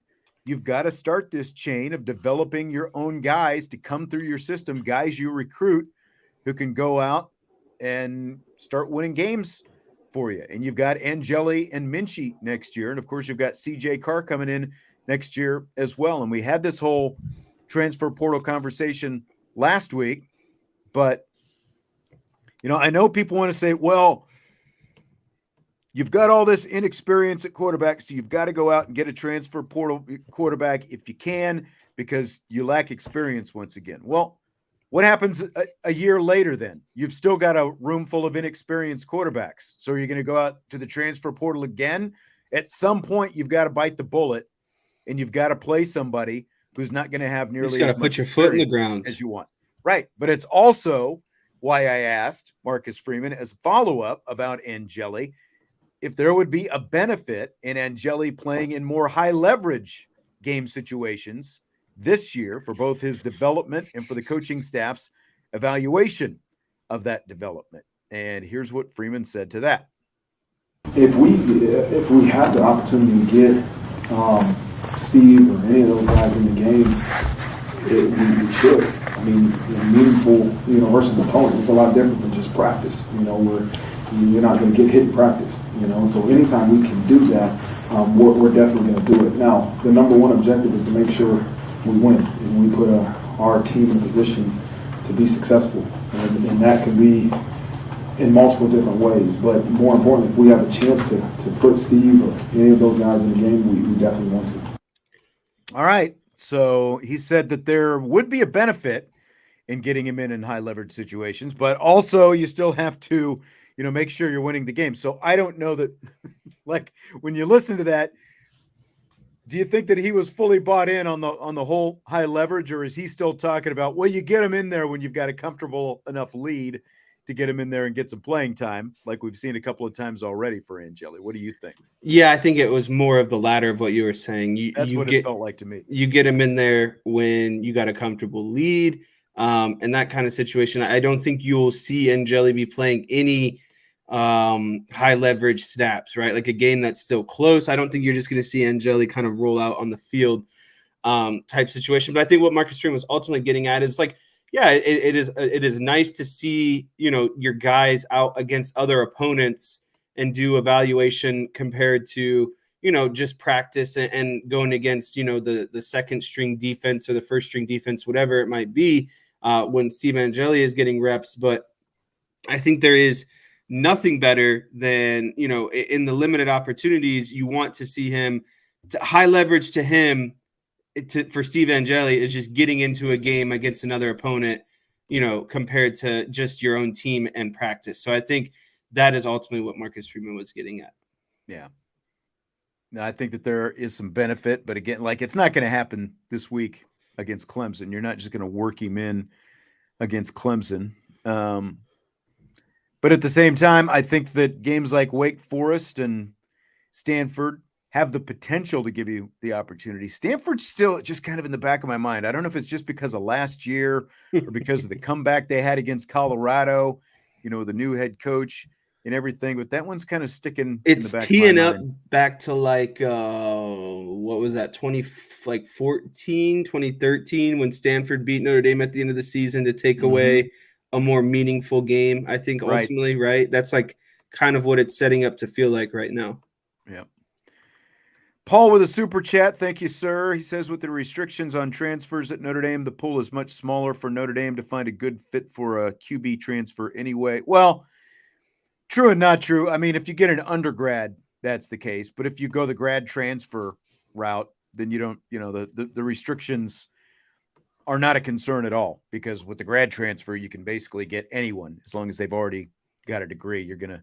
you've got to start this chain of developing your own guys to come through your system, guys you recruit who can go out and start winning games for you. And you've got Angeli and Minchie next year. And of course, you've got CJ Carr coming in next year as well. And we had this whole transfer portal conversation last week, but I know people want to say, well, you've got all this inexperience at quarterback, so you've got to go out and get a transfer portal quarterback if you can, because you lack experience once again. Well, what happens a year later then? You've still got a room full of inexperienced quarterbacks. So are you going to go out to the transfer portal again? At some point, you've got to bite the bullet, and you've got to play somebody who's not going to have nearly as much put your foot in the ground as you want. Right. But it's also why I asked Marcus Freeman as a follow-up about Angeli, if there would be a benefit in Angeli playing in more high leverage game situations this year for both his development and for the coaching staff's evaluation of that development. And here's what Freeman said to that. If we have the opportunity to get Steve or any of those guys in the game, we should. Meaningful, versus opponent, it's a lot different than just practice. You're not going to get hit in practice. So anytime we can do that, we're definitely going to do it. Now, the number one objective is to make sure we win and we put our team in a position to be successful. And that can be in multiple different ways. But more importantly, if we have a chance to put Steve or any of those guys in the game, we definitely want to. All right. So he said that there would be a benefit in getting him in high leverage situations, but also you still have to, make sure you're winning the game. So I don't know that, like, when you listen to that, do you think that he was fully bought in on the whole high leverage, or is he still talking about, well, you get him in there when you've got a comfortable enough lead to get him in there and get some playing time, like we've seen a couple of times already for Angeli? What do you think? Yeah, I think it was more of the latter of what you were saying. That's what it felt like to me. You get him in there when you got a comfortable lead, and that kind of situation. I don't think you'll see Angeli be playing any high leverage snaps, right? Like a game that's still close. I don't think you're just going to see Angeli kind of roll out on the field type situation. But I think what Marcus Freeman was ultimately getting at is like, yeah, it is nice to see, your guys out against other opponents and do evaluation compared to, just practice and going against, the second string defense or the first string defense, whatever it might be, when Steve Angeli is getting reps. But I think there is nothing better than, in the limited opportunities, you want to see him high leverage to him for Steve Angeli is just getting into a game against another opponent, compared to just your own team and practice. So I think that is ultimately what Marcus Freeman was getting at. Yeah. Now, I think that there is some benefit, but again, like it's not going to happen this week against Clemson. You're not just going to work him in against Clemson. But at the same time, I think that games like Wake Forest and Stanford have the potential to give you the opportunity. Stanford's still just kind of in the back of my mind. I don't know if it's just because of last year or because of the comeback they had against Colorado, the new head coach and everything, but that one's kind of sticking it's in the back teeing of my up mind. Back to what was that, 2013 when Stanford beat Notre Dame at the end of the season to take away a more meaningful game, I think, ultimately, right? That's like kind of what it's setting up to feel like right now. Yeah. Paul with a super chat. Thank you, sir. He says, with the restrictions on transfers at Notre Dame, the pool is much smaller for Notre Dame to find a good fit for a QB transfer anyway. Well, true and not true. I mean, if you get an undergrad, that's the case. But if you go the grad transfer route, then you don't, the restrictions are not a concern at all, because with the grad transfer, you can basically get anyone as long as they've already got a degree. You're going to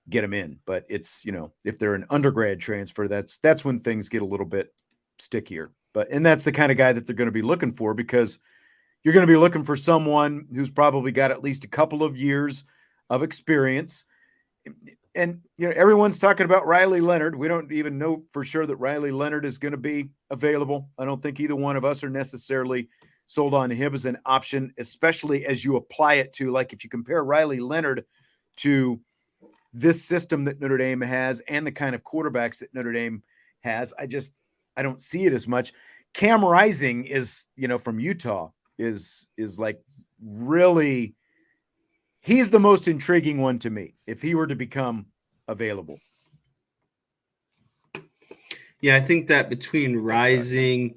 get them in. But it's, if they're an undergrad transfer, that's when things get a little bit stickier. And that's the kind of guy that they're going to be looking for, because you're going to be looking for someone who's probably got at least a couple of years of experience. And, everyone's talking about Riley Leonard. We don't even know for sure that Riley Leonard is going to be available. I don't think either one of us are necessarily sold on him as an option, especially as you apply it to, like, if you compare Riley Leonard to this system that Notre Dame has and the kind of quarterbacks that Notre Dame has, I don't see it as much. Cam Rising is, from Utah is like really, he's the most intriguing one to me if he were to become available. Yeah, I think that between Rising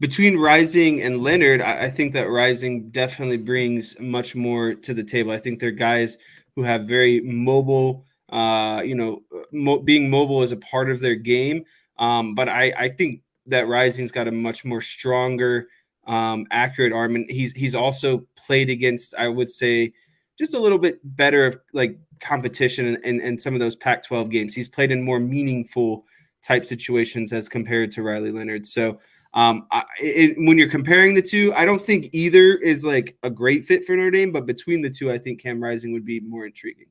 and Leonard, I think that Rising definitely brings much more to the table. I think they're guys who have very mobile, being mobile is a part of their game. But I think that Rising's got a much more stronger, accurate arm. And he's also played against, I would say, just a little bit better of like competition in some of those Pac-12 games. He's played in more meaningful type situations as compared to Riley Leonard. So when you're comparing the two, I don't think either is like a great fit for Notre Dame, but between the two, I think Cam Rising would be more intriguing.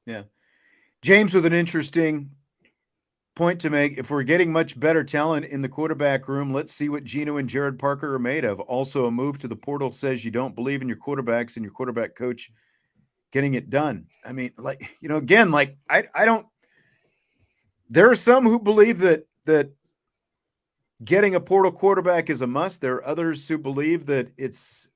Yeah. James with an interesting point to make. If we're getting much better talent in the quarterback room, let's see what Geno and Jared Parker are made of. Also, a move to the portal says you don't believe in your quarterbacks and your quarterback coach getting it done. I mean, like, again, like I don't, there are some who believe that getting a portal quarterback is a must. There are others who believe that it's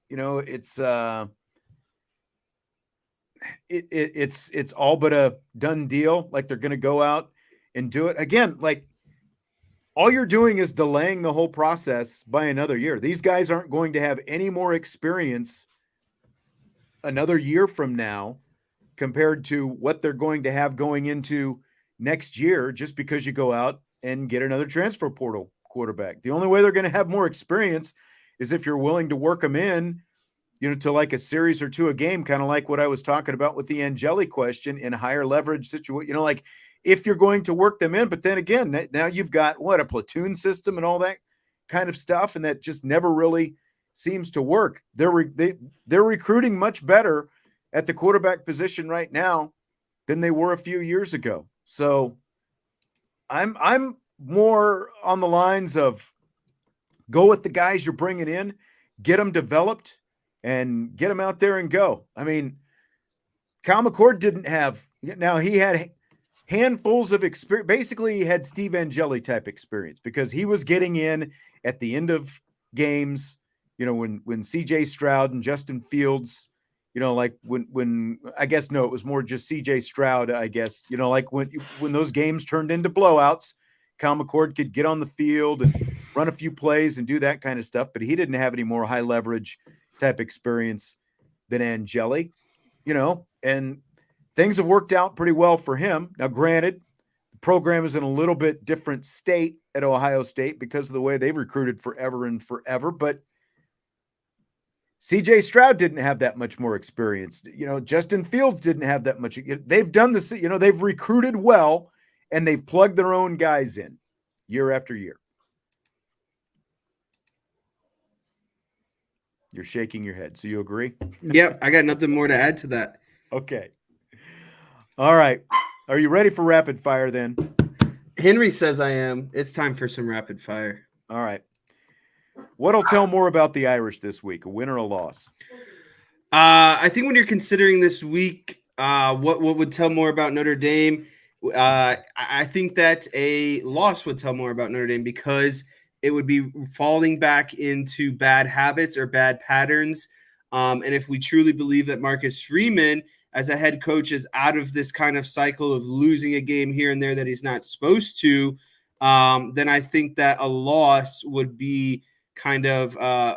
all but a done deal. Like they're going to go out and do it again. Like all you're doing is delaying the whole process by another year. These guys aren't going to have any more experience another year from now compared to what they're going to have going into next year, just because you go out and get another transfer portal quarterback. The only way they're going to have more experience is if you're willing to work them in, to like a series or two a game, kind of like what I was talking about with the Angeli question in higher leverage situation, like if you're going to work them in, but then again, now you've got a platoon system and all that kind of stuff. And that just never really seems to work. They're recruiting much better at the quarterback position right now than they were a few years ago. So I'm more on the lines of go with the guys you're bringing in, get them developed, and get them out there and go. I mean, Kyle McCord didn't have – now he had handfuls of experience. Basically, he had Steve Angeli type experience because he was getting in at the end of games, when C.J. Stroud and Justin Fields – like when I guess, no, it was more just CJ Stroud, I guess, like when those games turned into blowouts, Kyle McCord could get on the field and run a few plays and do that kind of stuff. But he didn't have any more high leverage type experience than Angeli. and things have worked out pretty well for him. Now, granted, the program is in a little bit different state at Ohio State because of the way they've recruited forever and forever, but CJ Stroud didn't have that much more experience. Justin Fields didn't have that much. They've done this, they've recruited well and they've plugged their own guys in year after year. You're shaking your head. So you agree? Yep. I got nothing more to add to that. Okay. All right. Are you ready for rapid fire then? Henry says I am. It's time for some rapid fire. All right. What'll tell more about the Irish this week, a win or a loss? I think when you're considering this week, what would tell more about Notre Dame, I think that a loss would tell more about Notre Dame because it would be falling back into bad habits or bad patterns. And if we truly believe that Marcus Freeman, as a head coach, is out of this kind of cycle of losing a game here and there that he's not supposed to, then I think that a loss would be kind of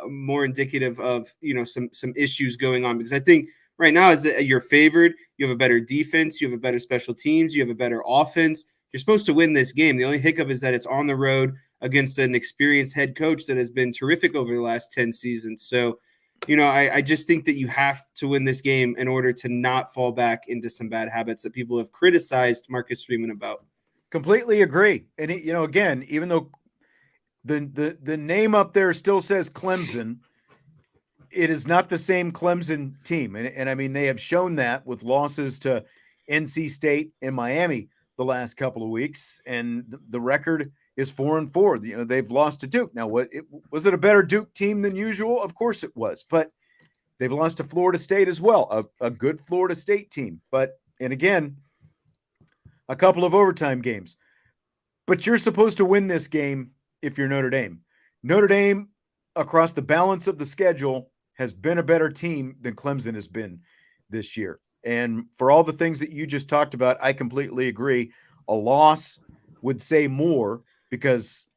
more indicative of some issues going on, because I think right now is that you're favored. You have a better defense, you have a better special teams, you have a better offense. You're supposed to win this game. The only hiccup is that it's on the road against an experienced head coach that has been terrific over the last 10 seasons. So, I just think that you have to win this game in order to not fall back into some bad habits that people have criticized Marcus Freeman about. Completely agree. And again, even though the name up there still says Clemson, it is not the same Clemson team. And I mean, they have shown that with losses to NC State and Miami the last couple of weeks. And the record is 4-4. They've lost to Duke. Now, was it a better Duke team than usual? Of course it was. But they've lost to Florida State as well, a good Florida State team. And again, a couple of overtime games. But you're supposed to win this game if you're Notre Dame. Notre Dame, across the balance of the schedule, has been a better team than Clemson has been this year. And for all the things that you just talked about, I completely agree. A loss would say more because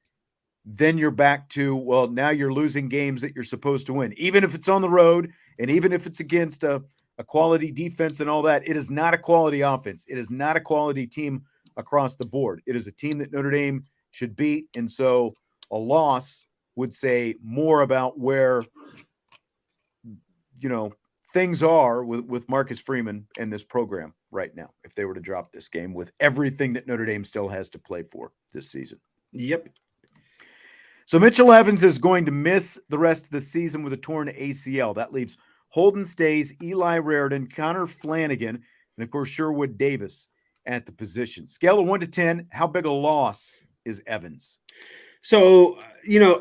then you're back to, well, now you're losing games that you're supposed to win. Even if it's on the road and even if it's against a quality defense and all that, it is not a quality offense. It is not a quality team across the board. It is a team that Notre Dame should beat. And so a loss would say more about where, things are with Marcus Freeman and this program right now, if they were to drop this game with everything that Notre Dame still has to play for this season. Yep. So Mitchell Evans is going to miss the rest of the season with a torn ACL. That leaves Holden Stays, Eli Raridan, Connor Flanagan, and of course Sherwood Davis at the position. Scale of 1 to 10, how big a loss is Evans? So,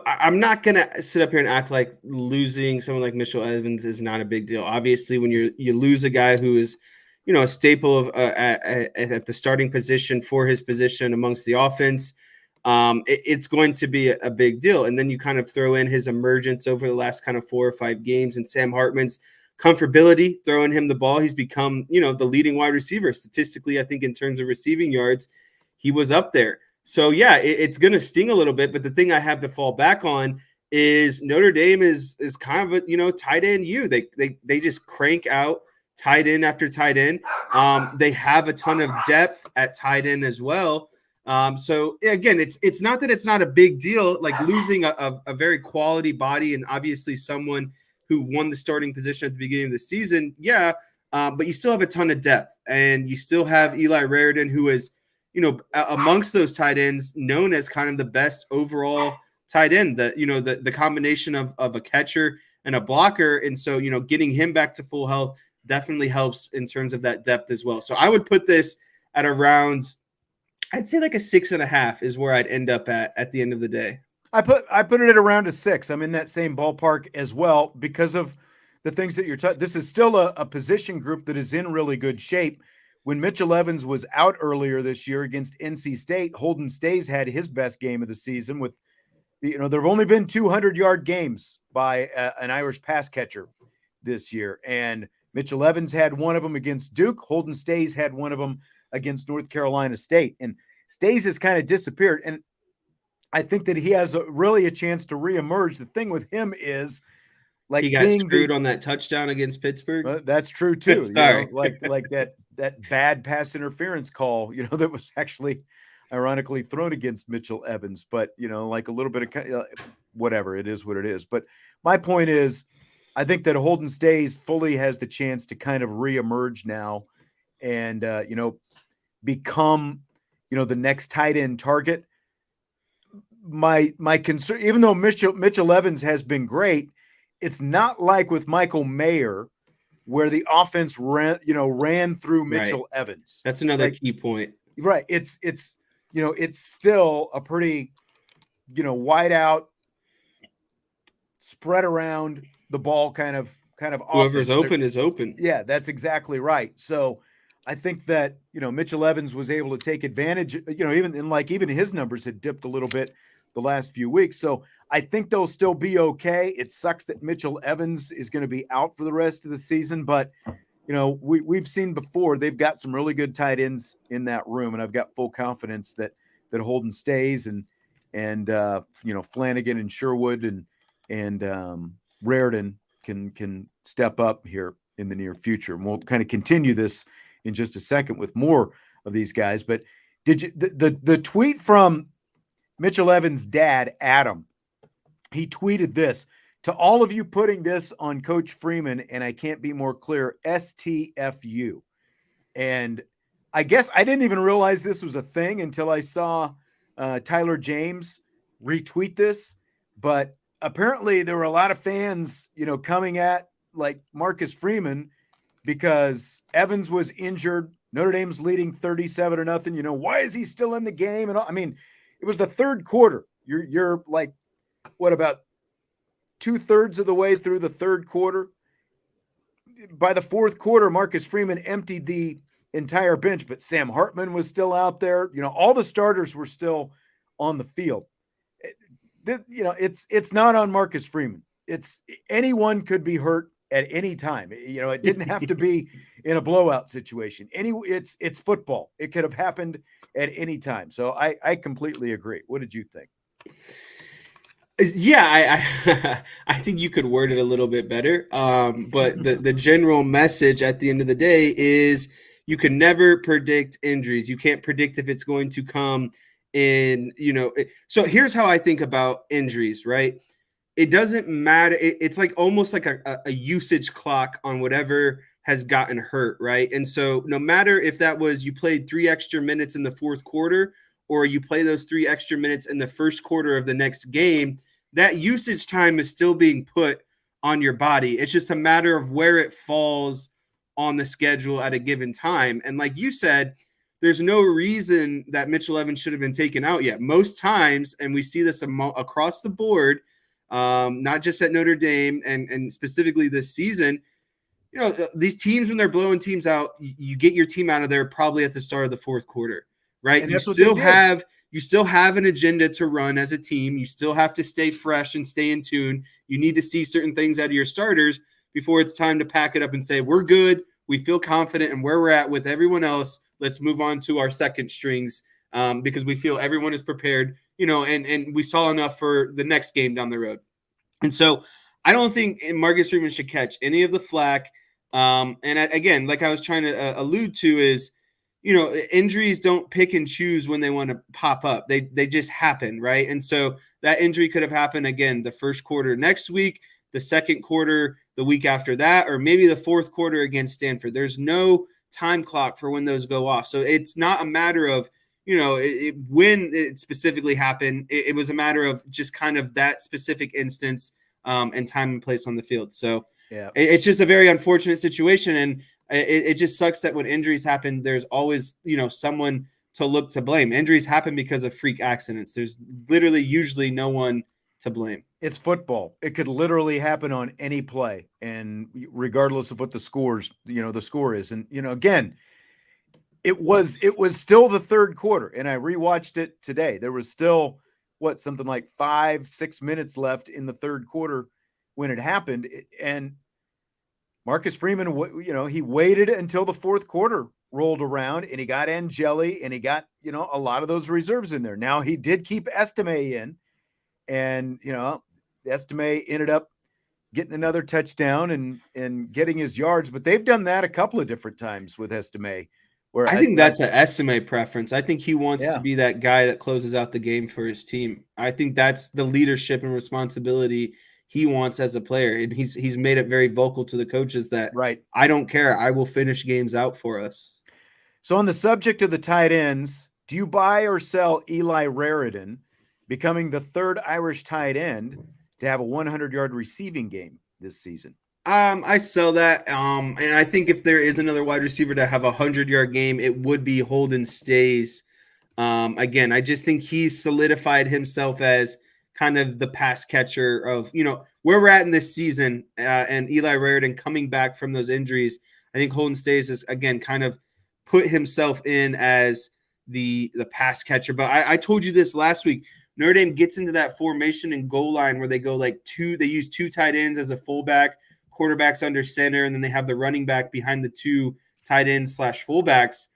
I'm not going to sit up here and act like losing someone like Mitchell Evans is not a big deal. Obviously, when you lose a guy who is, a staple of at the starting position for his position amongst the offense, it's going to be a big deal. And then you kind of throw in his emergence over the last kind of 4 or 5 games and Sam Hartman's comfortability throwing him the ball. He's become, the leading wide receiver. Statistically, I think in terms of receiving yards, he was up there. So, yeah, it's going to sting a little bit. But the thing I have to fall back on is Notre Dame is kind of a, tight end you. They just crank out tight end after tight end. They have a ton of depth at tight end as well. So, again, it's not that it's not a big deal, like losing a very quality body and obviously someone who won the starting position at the beginning of the season. Yeah, but you still have a ton of depth. And you still have Eli Raridan, who is, amongst those tight ends, known as kind of the best overall tight end, the combination of a catcher and a blocker. And so, getting him back to full health definitely helps in terms of that depth as well. So I would put this at around, I'd say like a 6.5 is where I'd end up at the end of the day. I put it at around a 6. I'm in that same ballpark as well because of the things that you're talking. This is still a position group that is in really good shape. When Mitchell Evans was out earlier this year against NC State, Holden Stays had his best game of the season with, there have only been 200-yard games by an Irish pass catcher this year. And Mitchell Evans had one of them against Duke. Holden Stays had one of them against North Carolina State. And Stays has kind of disappeared. And I think that he has really a chance to reemerge. The thing with him is like he got being screwed on that touchdown against Pittsburgh. That's true too. Sorry. Like that bad pass interference call, that was actually ironically thrown against Mitchell Evans, but like a little bit of whatever, it is what it is. But my point is, I think that Holden Stays fully has the chance to kind of reemerge now and become the next tight end target. My concern, even though Mitchell Evans has been great, it's not like with Michael Mayer where the offense ran through Mitchell Evans. That's another key point. Right. It's still a pretty, wide out, spread around the ball kind of Whoever's offense. open is open. Yeah, that's exactly right. So I think that, Mitchell Evans was able to take advantage, even his numbers had dipped a little bit the last few weeks. So I think they'll still be okay. It sucks that Mitchell Evans is going to be out for the rest of the season, but we've seen before they've got some really good tight ends in that room, and I've got full confidence that Holden Stays and Flanagan and Sherwood and Raridan can step up here in the near future. And we'll kind of continue this in just a second with more of these guys. But did you the tweet from Mitchell Evans' dad, Adam? He tweeted this: "To all of you putting this on Coach Freeman, and I can't be more clear, STFU." And I guess I didn't even realize this was a thing until I saw Tyler James retweet this. But apparently there were a lot of fans, coming at like Marcus Freeman because Evans was injured. Notre Dame's leading 37-0. Why is he still in the game? And all, I mean, it was the third quarter. You're like, what, about 2/3 of the way through the third quarter? By the fourth quarter, Marcus Freeman emptied the entire bench, but Sam Hartman was still out there. All the starters were still on the field. It's not on Marcus Freeman. It's anyone could be hurt at any time. It didn't have to be in a blowout situation. It's football. It could have happened at any time. So I completely agree. What did you think? Yeah, I think you could word it a little bit better. But the general message at the end of the day is you can never predict injuries. You can't predict if it's going to come in, So here's how I think about injuries, right? It doesn't matter. It's like almost like a usage clock on whatever has gotten hurt, right? And so no matter if that was you played 3 extra minutes in the fourth quarter or you play those 3 extra minutes in the first quarter of the next game, that usage time is still being put on your body. It's just a matter of where it falls on the schedule at a given time. And like you said, there's no reason that Mitchell Evans should have been taken out yet. Most times, and we see this across the board, not just at Notre Dame and specifically this season, these teams, when they're blowing teams out, you get your team out of there probably at the start of the fourth quarter, right? And you still have an agenda to run as a team. You still have to stay fresh and stay in tune. You need to see certain things out of your starters before it's time to pack it up and say, we're good. We feel confident in where we're at with everyone else. Let's move on to our second strings because we feel everyone is prepared, and we saw enough for the next game down the road. And so I don't think Marcus Freeman should catch any of the flack. Again, like I was trying to allude to is, injuries don't pick and choose when they want to pop up. They just happen, right? And so that injury could have happened again the first quarter next week, the second quarter the week after that, or maybe the fourth quarter against Stanford. There's no time clock for when those go off. So it's not a matter of, when it specifically happened. It was a matter of just kind of that specific instance and time and place on the field. So yeah, it's just a very unfortunate situation. And it just sucks that when injuries happen, there's always, someone to look to blame. Injuries happen because of freak accidents. There's literally usually no one to blame. It's football. It could literally happen on any play, and regardless of what the score is. And, again, it was still the third quarter, and I rewatched it today. There was still something like 5-6 minutes left in the third quarter when it happened. And Marcus Freeman, he waited until the fourth quarter rolled around, and he got Angeli, and he got, a lot of those reserves in there. Now, he did keep Estime in, and, Estime ended up getting another touchdown and getting his yards. But they've done that a couple of different times with Estime. Where I think that's an Estime preference. I think he wants to Yeah. be that guy that closes out the game for his team. I think that's the leadership and responsibility he wants as a player. And he's made it very vocal to the coaches that right. I don't care. I will finish games out for us. So on the subject of the tight ends, do you buy or sell Eli Raridan becoming the third Irish tight end to have a 100-yard receiving game this season? I sell that. And I think if there is another wide receiver to have a 100-yard game, it would be Holden Stays. Again, I just think he's solidified himself as kind of the pass catcher of, where we're at in this season, and Eli Raridan coming back from those injuries. I think Holden Stays is, again, kind of put himself in as the pass catcher. But I told you this last week. Notre Dame gets into that formation and goal line where they go they use two tight ends as a fullback, quarterbacks under center, and then they have the running back behind the two tight ends / fullbacks.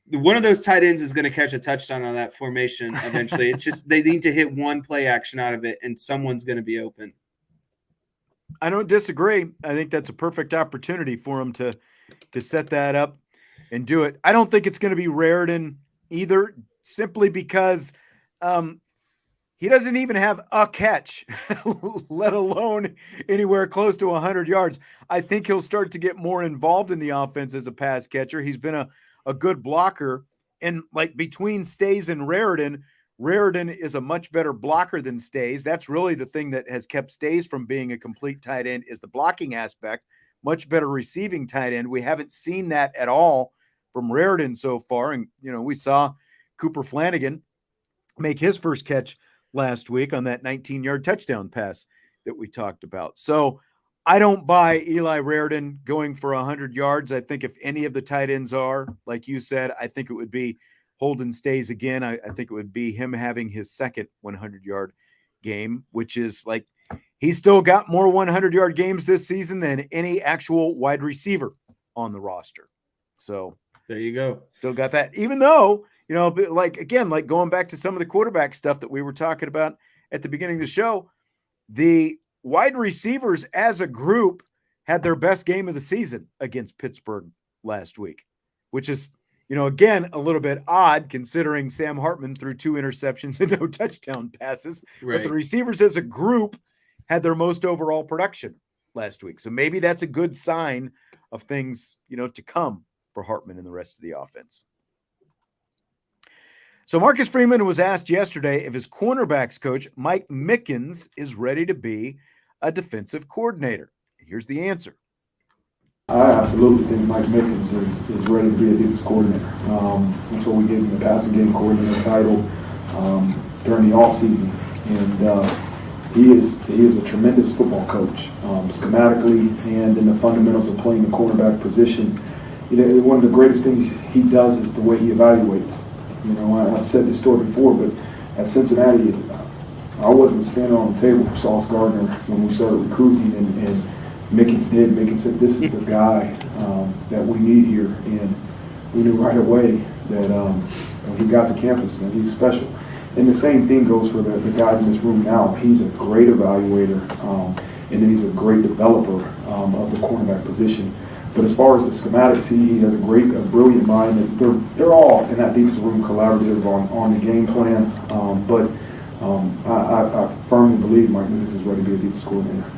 One of those tight ends is going to catch a touchdown on that formation eventually. It's just they need to hit one play action out of it, and someone's going to be open. I don't disagree. I think that's a perfect opportunity for him to set that up and do it. I don't think it's going to be Raridan either, simply because he doesn't even have a catch, let alone anywhere close to 100 yards. I think he'll start to get more involved in the offense as a pass catcher. He's been a good blocker. And between Stays and Raridan is a much better blocker than Stays. That's really the thing that has kept Stays from being a complete tight end, is the blocking aspect. Much better receiving tight end. We haven't seen that at all from Raridan so far. And, we saw Cooper Flanagan make his first catch last week on that 19-yard touchdown pass that we talked about. So I don't buy Eli Raridan going for 100 yards. I think if any of the tight ends are, like you said, I think it would be Holden Stays again. I think it would be him having his second 100-yard game, which is he's still got more 100-yard games this season than any actual wide receiver on the roster. So there you go. Still got that, even though, going back to some of the quarterback stuff that we were talking about at the beginning of the show, the wide receivers as a group had their best game of the season against Pittsburgh last week, which is, again, a little bit odd considering Sam Hartman threw 2 interceptions and no touchdown passes. Right. But the receivers as a group had their most overall production last week. So maybe that's a good sign of things, to come for Hartman and the rest of the offense. So Marcus Freeman was asked yesterday if his cornerbacks coach, Mike Mickens, is ready to be a defensive coordinator. And here's the answer. I absolutely think Mike Mickens is ready to be a defensive coordinator. That's what we gave him the passing game coordinator title during the offseason. And he is a tremendous football coach, schematically and in the fundamentals of playing the cornerback position. One of the greatest things he does is the way he evaluates. I've said this story before, but at Cincinnati, I wasn't standing on the table for Sauce Gardner when we started recruiting, and Mickens did. Mickens said, "This is the guy that we need here," and we knew right away that when he got to campus, man, he's special. And the same thing goes for the guys in this room now. He's a great evaluator, and then he's a great developer of the cornerback position. But as far as the schematics, he has a brilliant mind. And they're all in that defensive room collaborative on the game plan. But I firmly believe Mike Mickens is ready to be a defensive coordinator.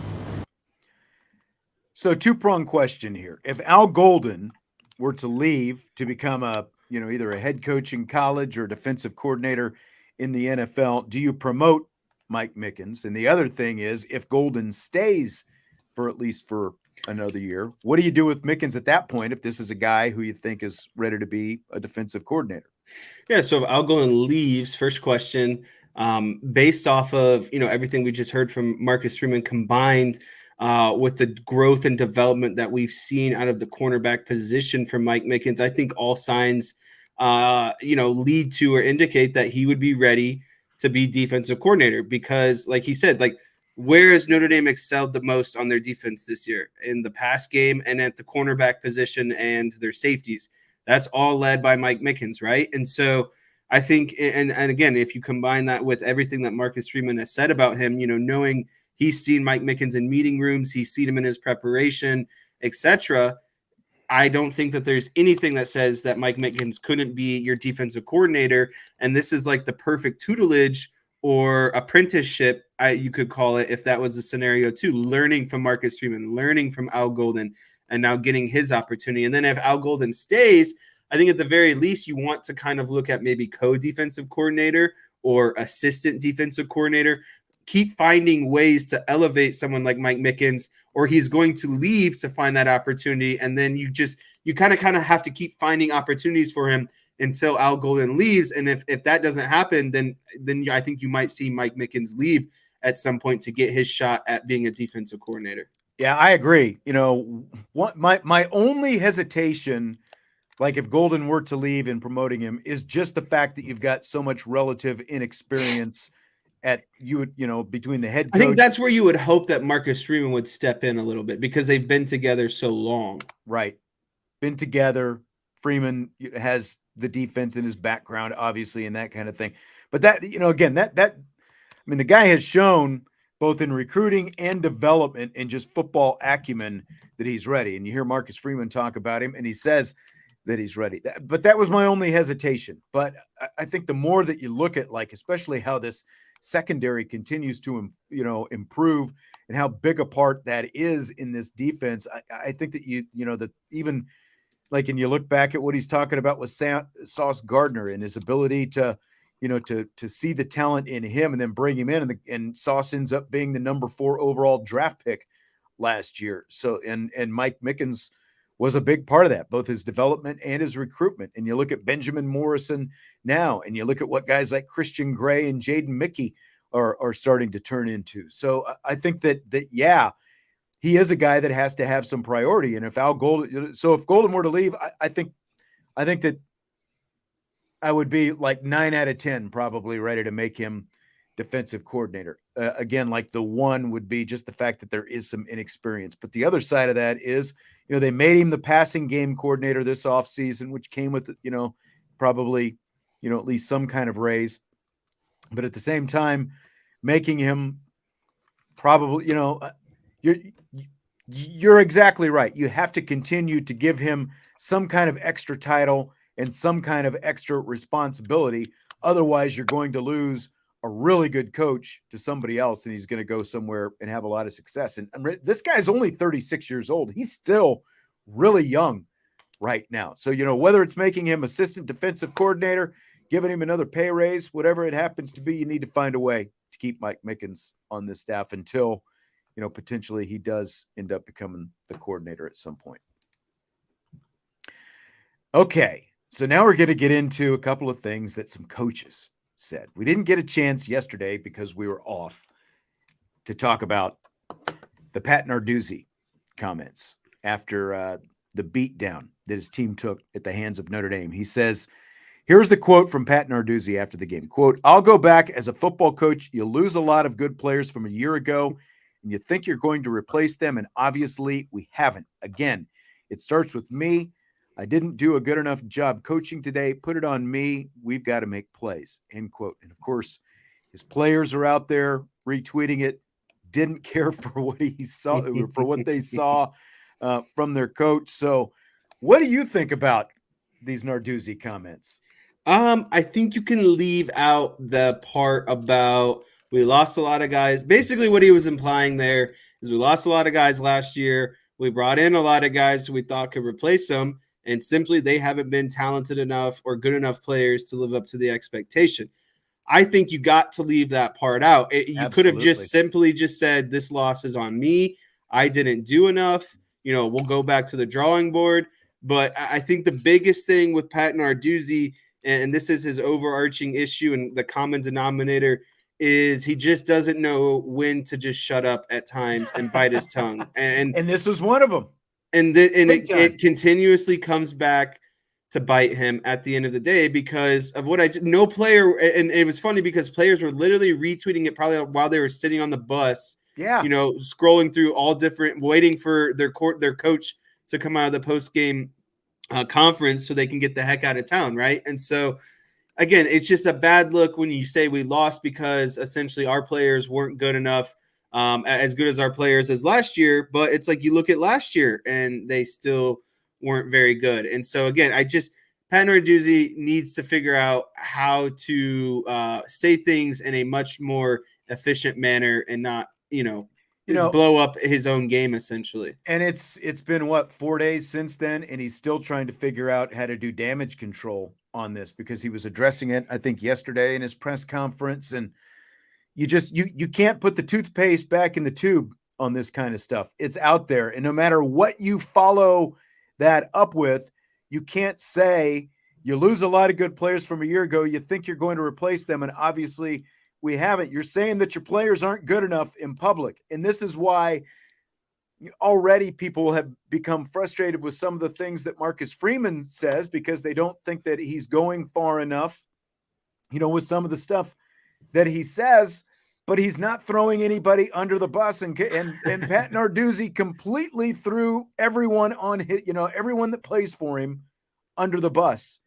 So 2-pronged question here. If Al Golden were to leave to become either a head coach in college or a defensive coordinator in the NFL, do you promote Mike Mickens? And the other thing is, if Golden stays for at least for another year, what do you do with Mickens at that point if this is a guy who you think is ready to be a defensive coordinator? Yeah, so if Al Golden leaves, first question, based off of everything we just heard from Marcus Freeman combined with the growth and development that we've seen out of the cornerback position from Mike Mickens, I think all signs lead to or indicate that he would be ready to be defensive coordinator, because like he said, where has Notre Dame excelled the most on their defense this year? In the pass game and at the cornerback position and their safeties. That's all led by Mike Mickens, right? And so I think, and again, if you combine that with everything that Marcus Freeman has said about him, knowing He's seen Mike Mickens in meeting rooms. He's seen him in his preparation, etc. I don't think that there's anything that says that Mike Mickens couldn't be your defensive coordinator. And this is like the perfect tutelage or apprenticeship, you could call it, if that was the scenario too, learning from Marcus Freeman, learning from Al Golden, and now getting his opportunity. And then if Al Golden stays, I think at the very least you want to kind of look at maybe co-defensive coordinator or assistant defensive coordinator. Keep finding ways to elevate someone like Mike Mickens, or he's going to leave to find that opportunity. And then you kind of have to keep finding opportunities for him until Al Golden leaves. And if that doesn't happen, then I think you might see Mike Mickens leave at some point to get his shot at being a defensive coordinator. Yeah, I agree. My only hesitation, like if Golden were to leave and promoting him, is just the fact that you've got so much relative inexperience between the head coach. I think that's where you would hope that Marcus Freeman would step in a little bit because they've been together so long. Right. Been together. Freeman has the defense in his background, obviously, and that kind of thing. But that, again, the guy has shown both in recruiting and development and just football acumen that he's ready. And you hear Marcus Freeman talk about him, and he says that he's ready. But that was my only hesitation. But I think the more that you look at, like, especially how this secondary continues to, improve and how big a part that is in this defense, I think that that even like, and you look back at what he's talking about with Sauce Gardner and his ability to see the talent in him and then bring him in, and Sauce ends up being the number 4 overall draft pick last year. So, and Mike Mickens was a big part of that, both his development and his recruitment. And you look at Benjamin Morrison now, and you look at what guys like Christian Gray and Jaden Mickey are starting to turn into. So I think that yeah, he is a guy that has to have some priority. And if if Golden were to leave, I think that I would be like 9 out of 10 probably ready to make him defensive coordinator. Again, like the one would be just the fact that there is some inexperience. But the other side of that is, they made him the passing game coordinator this offseason, which came with, probably, at least some kind of raise. But at the same time, making him probably, you're exactly right. You have to continue to give him some kind of extra title and some kind of extra responsibility. Otherwise, you're going to lose a really good coach to somebody else, and he's going to go somewhere and have a lot of success. And this guy's only 36 years old. He's still really young right now. So, whether it's making him assistant defensive coordinator, giving him another pay raise, whatever it happens to be, you need to find a way to keep Mike Mickens on this staff until, potentially he does end up becoming the coordinator at some point. Okay. So now we're going to get into a couple of things that some coaches said. We didn't get a chance yesterday because we were off to talk about the Pat Narduzzi comments after the beatdown that his team took at the hands of Notre Dame. He says, here's the quote from Pat Narduzzi after the game. Quote, "I'll go back as a football coach. You lose a lot of good players from a year ago, and you think you're going to replace them, and obviously we haven't. Again, it starts with me. I didn't do a good enough job coaching today. Put it on me. We've got to make plays," end quote. And of course, his players are out there retweeting it. Didn't care for what he saw, for what they saw from their coach. So, what do you think about these Narduzzi comments? I think you can leave out the part about we lost a lot of guys. Basically, what he was implying there is we lost a lot of guys last year. We brought in a lot of guys who we thought could replace them. And simply, they haven't been talented enough or good enough players to live up to the expectation. I think you got to leave that part out. You could have just simply said, this loss is on me. I didn't do enough. We'll go back to the drawing board. But I think the biggest thing with Pat Narduzzi, and this is his overarching issue and the common denominator, is he just doesn't know when to just shut up at times and bite his tongue. And this was one of them. And it continuously comes back to bite him at the end of the day because of what no player. And it was funny because players were literally retweeting it probably while they were sitting on the bus. Yeah. Scrolling through all different, waiting for their coach to come out of the post game conference so they can get the heck out of town. Right. And so, again, it's just a bad look when you say we lost because essentially our players weren't good enough. as good as our players as last year. But it's like you look at last year and they still weren't very good. And so, again, Pat Narduzzi needs to figure out how to say things in a much more efficient manner and not, blow up his own game, essentially. And it's been, what, 4 days since then, and he's still trying to figure out how to do damage control on this, because he was addressing it, I think, yesterday in his press conference. And you can't put the toothpaste back in the tube on this kind of stuff. It's out there. And no matter what you follow that up with, you can't say you lose a lot of good players from a year ago. You think you're going to replace them. And obviously we haven't. You're saying that your players aren't good enough in public. And this is why already people have become frustrated with some of the things that Marcus Freeman says, because they don't think that he's going far enough, with some of the stuff that he says, but he's not throwing anybody under the bus. And Pat Narduzzi completely threw everyone on his, everyone that plays for him under the bus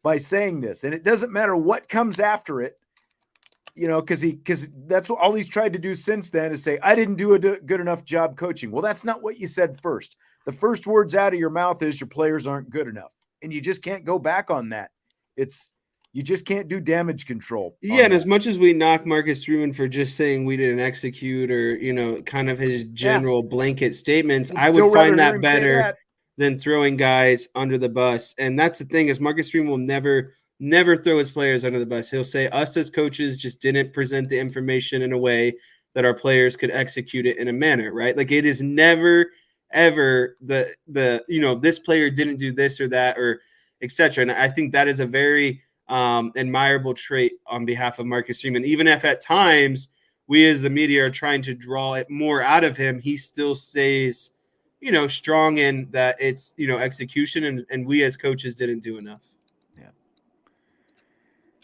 by saying this. And it doesn't matter what comes after it, because that's what all he's tried to do since then is say, I didn't do a good enough job coaching. Well, that's not what you said first. The first words out of your mouth is your players aren't good enough. And you just can't go back on that. You just can't do damage control. Yeah, and as much as we knock Marcus Freeman for just saying we didn't execute, or, kind of his general blanket statements, I would find that better than throwing guys under the bus. And that's the thing, is Marcus Freeman will never throw his players under the bus. He'll say us as coaches just didn't present the information in a way that our players could execute it in a manner, right? Like, it is never, ever the this player didn't do this or that, or et cetera. And I think that is a very admirable trait on behalf of Marcus Freeman. Even if at times we as the media are trying to draw it more out of him, he still stays, strong in that it's, execution, and we as coaches didn't do enough. Yeah.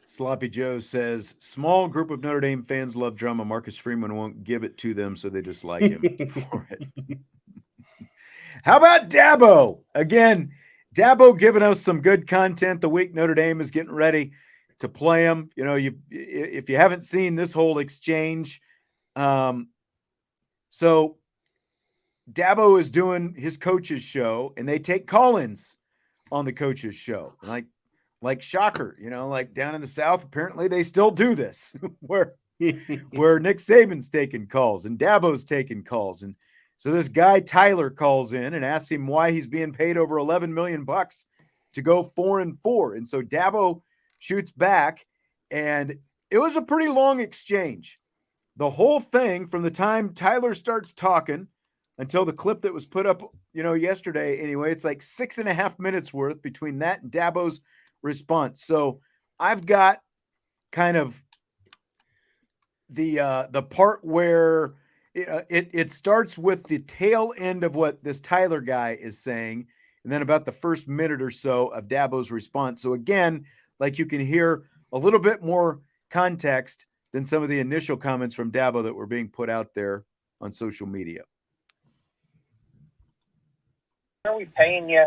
Sloppy Joe says, small group of Notre Dame fans love drama. Marcus Freeman won't give it to them, so they dislike him for it. How about Dabo? Again, Dabo giving us some good content the week Notre Dame is getting ready to play him. If you haven't seen this whole exchange, so Dabo is doing his coach's show, and they take call-ins on the coach's show. Like shocker, like down in the South, apparently they still do this, where Nick Saban's taking calls and Dabo's taking calls. And so this guy Tyler calls in and asks him why he's being paid over $11 million to go 4-4. And so Dabo shoots back, and it was a pretty long exchange. The whole thing, from the time Tyler starts talking until the clip that was put up, yesterday, anyway, it's like 6.5 minutes worth between that and Dabo's response. So I've got kind of the part where it starts with the tail end of what this Tyler guy is saying, and then about the first minute or so of Dabo's response. So again, like, you can hear a little bit more context than some of the initial comments from Dabo that were being put out there on social media. Are we paying you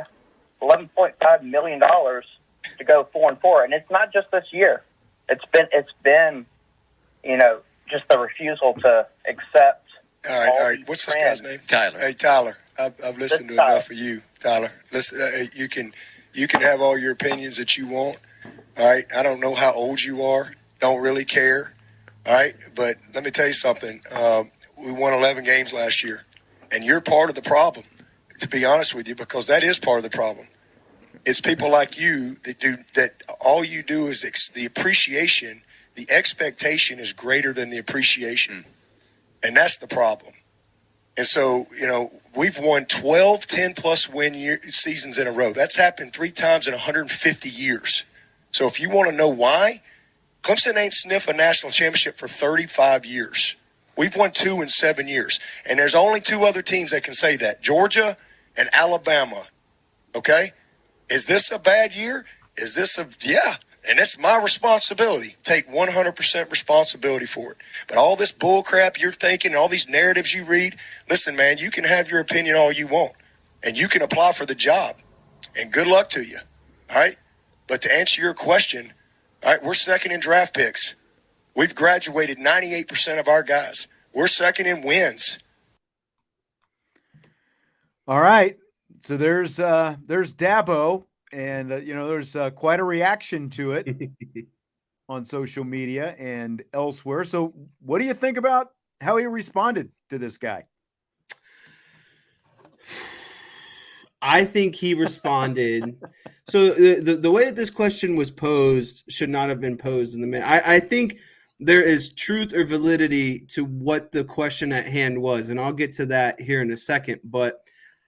$11.5 million to go 4-4? And it's not just this year. It's been, just the refusal to accept. All right. What's this guy's name? Tyler. Hey, Tyler. I've listened to enough of you, Tyler. Listen, you can have all your opinions that you want. All right. I don't know how old you are. Don't really care. All right. But let me tell you something. We won 11 games last year, and you're part of the problem, to be honest with you, because that is part of the problem. It's people like you that all you do is the appreciation. The expectation is greater than the appreciation. And that's the problem. And so, we've won 12, 10-plus win seasons in a row. That's happened 3 times in 150 years. So if you want to know why, Clemson ain't sniffed a national championship for 35 years. We've won 2 in 7 years. And there's only 2 other teams that can say that, Georgia and Alabama. Okay? Is this a bad year? Yeah. And it's my responsibility. Take 100% responsibility for it. But all this bull crap you're thinking, all these narratives you read, listen, man, you can have your opinion all you want. And you can apply for the job. And good luck to you. All right? But to answer your question, all right, we're second in draft picks. We've graduated 98% of our guys. We're second in wins. All right. So there's Dabo, and there's quite a reaction to it on social media and elsewhere. So what do you think about how he responded to this guy? I think he responded. So the way that this question was posed should not have been posed in the minute. I think there is truth or validity to what the question at hand was, and I'll get to that here in a second. But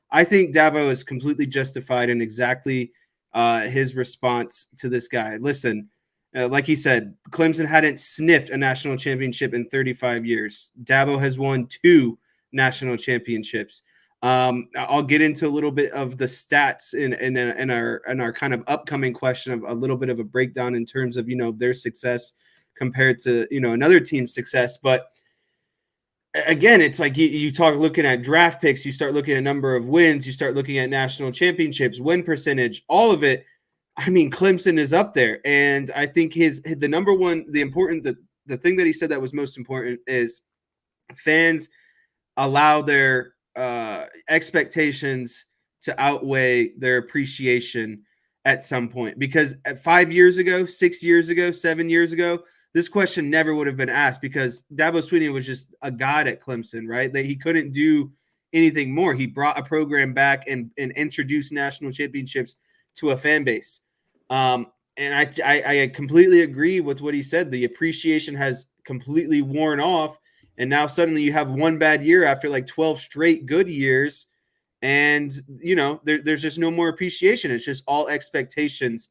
I think Dabo is completely justified in exactly his response to this guy. Listen, like he said, Clemson hadn't sniffed a national championship in 35 years. Dabo has won 2 national championships. I'll get into a little bit of the stats in our kind of upcoming question of a little bit of a breakdown in terms of their success compared to another team's success. But again, it's like you talk looking at draft picks, you start looking at number of wins, you start looking at national championships, win percentage, all of it. I mean, Clemson is up there, and I think the number one, the thing that he said that was most important is fans allow their expectations to outweigh their appreciation at some point, because at 5 years ago, 6 years ago, 7 years ago, this question never would have been asked because Dabo Swinney was just a god at Clemson, right? That he couldn't do anything more. He brought a program back and introduced national championships to a fan base. And I completely agree with what he said. The appreciation has completely worn off. And now suddenly you have one bad year after like 12 straight good years. And, there's just no more appreciation. It's just all expectations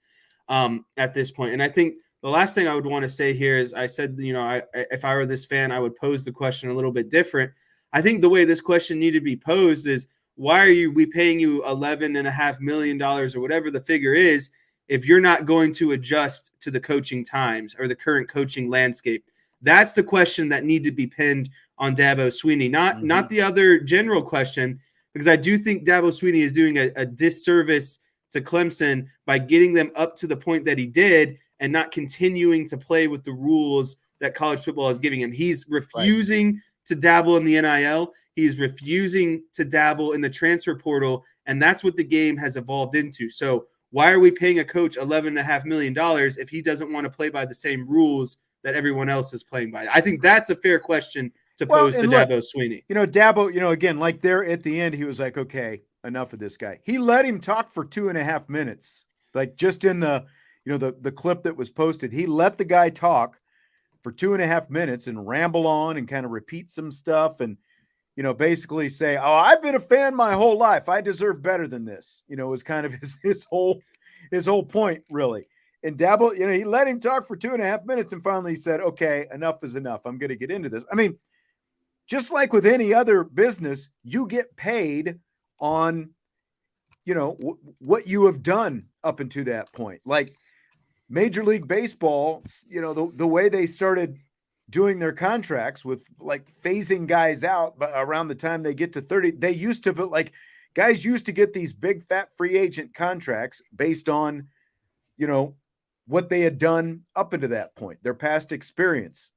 at this point. And I think the last thing I would want to say here is I said, if I were this fan, I would pose the question a little bit different. I think the way this question needed to be posed is, why are we paying you $11.5 million or whatever the figure is if you're not going to adjust to the coaching times or the current coaching landscape? That's the question that need to be pinned on Dabo Swinney, not the other general question, because I do think Dabo Swinney is doing a disservice to Clemson by getting them up to the point that he did and not continuing to play with the rules that college football is giving him. He's refusing to dabble in the NIL. He's refusing to dabble in the transfer portal, and that's what the game has evolved into. So why are we paying a coach $11.5 million if he doesn't want to play by the same rules that everyone else is playing by? I think that's a fair question to pose to Dabo Swinney. Dabo, again, like there at the end, he was like, okay, enough of this guy. He let him talk for 2.5 minutes. Like just in the clip that was posted, he let the guy talk for 2.5 minutes and ramble on and kind of repeat some stuff and, basically say, oh, I've been a fan my whole life. I deserve better than this, was kind of his whole point, really. And Dabo, he let him talk for 2.5 minutes and finally he said, okay, enough is enough. I'm going to get into this. I mean, just like with any other business, you get paid on, what you have done up until that point. Like Major League Baseball, the way they started doing their contracts with like phasing guys out around the time they get to 30, they used to, but like guys used to get these big fat free agent contracts based on, what they had done up until that point, their past experience.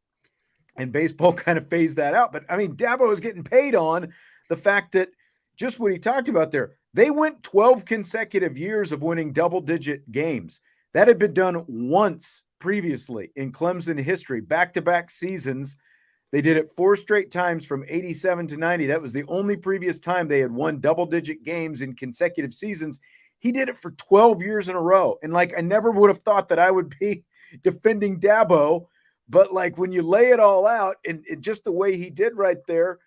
And baseball kind of phased that out. But I mean, Dabo is getting paid on the fact that just what he talked about there, they went 12 consecutive years of winning double-digit games. That had been done once previously in Clemson history, back-to-back seasons. They did it 4 straight times from 87 to 90. That was the only previous time they had won double-digit games in consecutive seasons. He did it for 12 years in a row. And like, I never would have thought that I would be defending Dabo, but like when you lay it all out and just the way he did right there,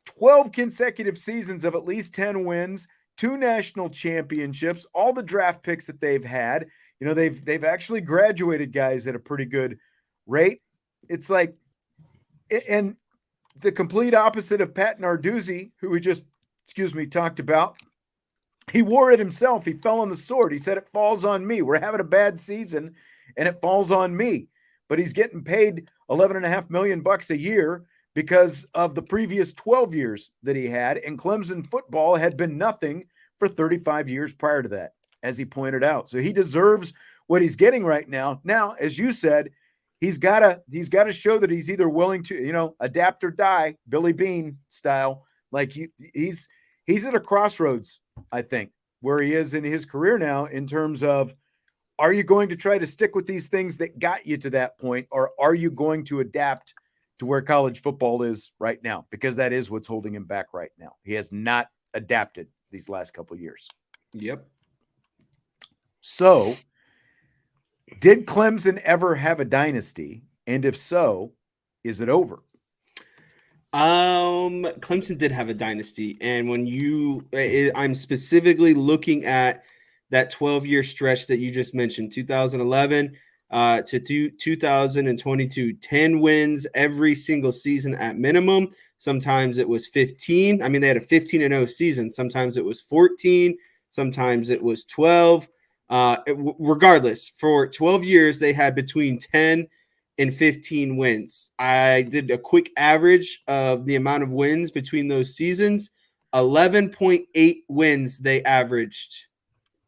12 consecutive seasons of at least 10 wins, 2 national championships, all the draft picks that they've had, they've actually graduated guys at a pretty good rate. It's like, and the complete opposite of Pat Narduzzi, who we just, talked about. He wore it himself. He fell on the sword. He said, it falls on me. We're having a bad season and it falls on me. But he's getting paid $11.5 million a year because of the previous 12 years that he had. And Clemson football had been nothing for 35 years prior to that, as he pointed out. So he deserves what he's getting right now. Now, as you said, he's got to show that he's either willing to, adapt or die, Billy Bean style. Like he's at a crossroads, I think, where he is in his career now in terms of, are you going to try to stick with these things that got you to that point, or are you going to adapt to where college football is right now? Because that is what's holding him back right now. He has not adapted these last couple of years. Yep. So, did Clemson ever have a dynasty? And if so, is it over? Clemson did have a dynasty. And I'm specifically looking at that 12-year stretch that you just mentioned, 2011 to 2022, 10 wins every single season at minimum. Sometimes it was 15. I mean, they had a 15-0 season. Sometimes it was 14. Sometimes it was 12. Regardless, for 12 years, they had between 10 and 15 wins. I did a quick average of the amount of wins between those seasons. 11.8 wins they averaged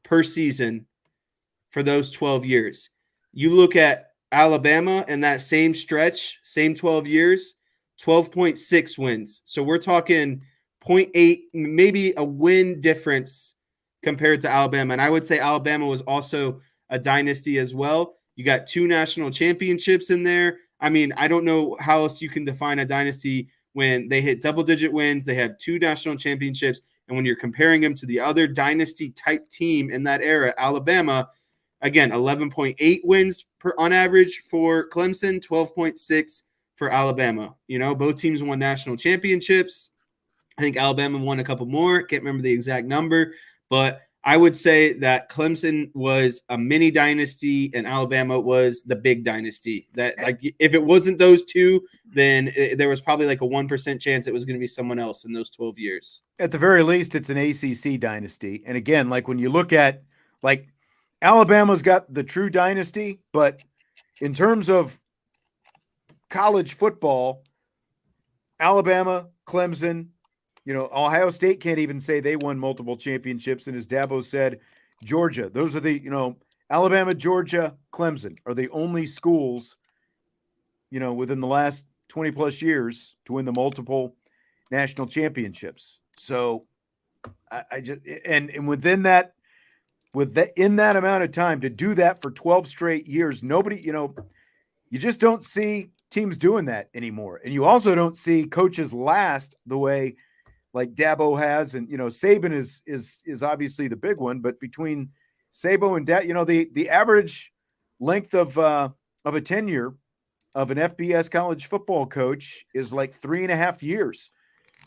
per season for those 12 years. You look at Alabama and that same stretch, same 12 years, 12.6 wins. So we're talking 0.8, maybe a win difference compared to Alabama. And I would say Alabama was also a dynasty as well. You got 2 national championships in there. I mean, I don't know how else you can define a dynasty when they hit double-digit wins, they have 2 national championships, and when you're comparing them to the other dynasty-type team in that era, Alabama, again, 11.8 wins on average for Clemson, 12.6 for Alabama. Both teams won national championships. I think Alabama won a couple more. Can't remember the exact number, but I would say that Clemson was a mini dynasty and Alabama was the big dynasty. That, like, if it wasn't those two, then there was probably like a 1% chance it was going to be someone else in those 12 years. At the very least, it's an ACC dynasty. And again, like when you look at, like, Alabama's got the true dynasty, but in terms of college football, Alabama, Clemson, Ohio State can't even say they won multiple championships. And as Dabo said, Georgia, those are the, Alabama, Georgia, Clemson are the only schools, within the last 20 plus years to win the multiple national championships. So I just, and within that, in that amount of time to do that for 12 straight years, nobody, you just don't see teams doing that anymore. And you also don't see coaches last the way like Dabo has, and Saban is obviously the big one, but between Sabo and Dabo, the average length of a tenure of an FBS college football coach is like 3.5 years,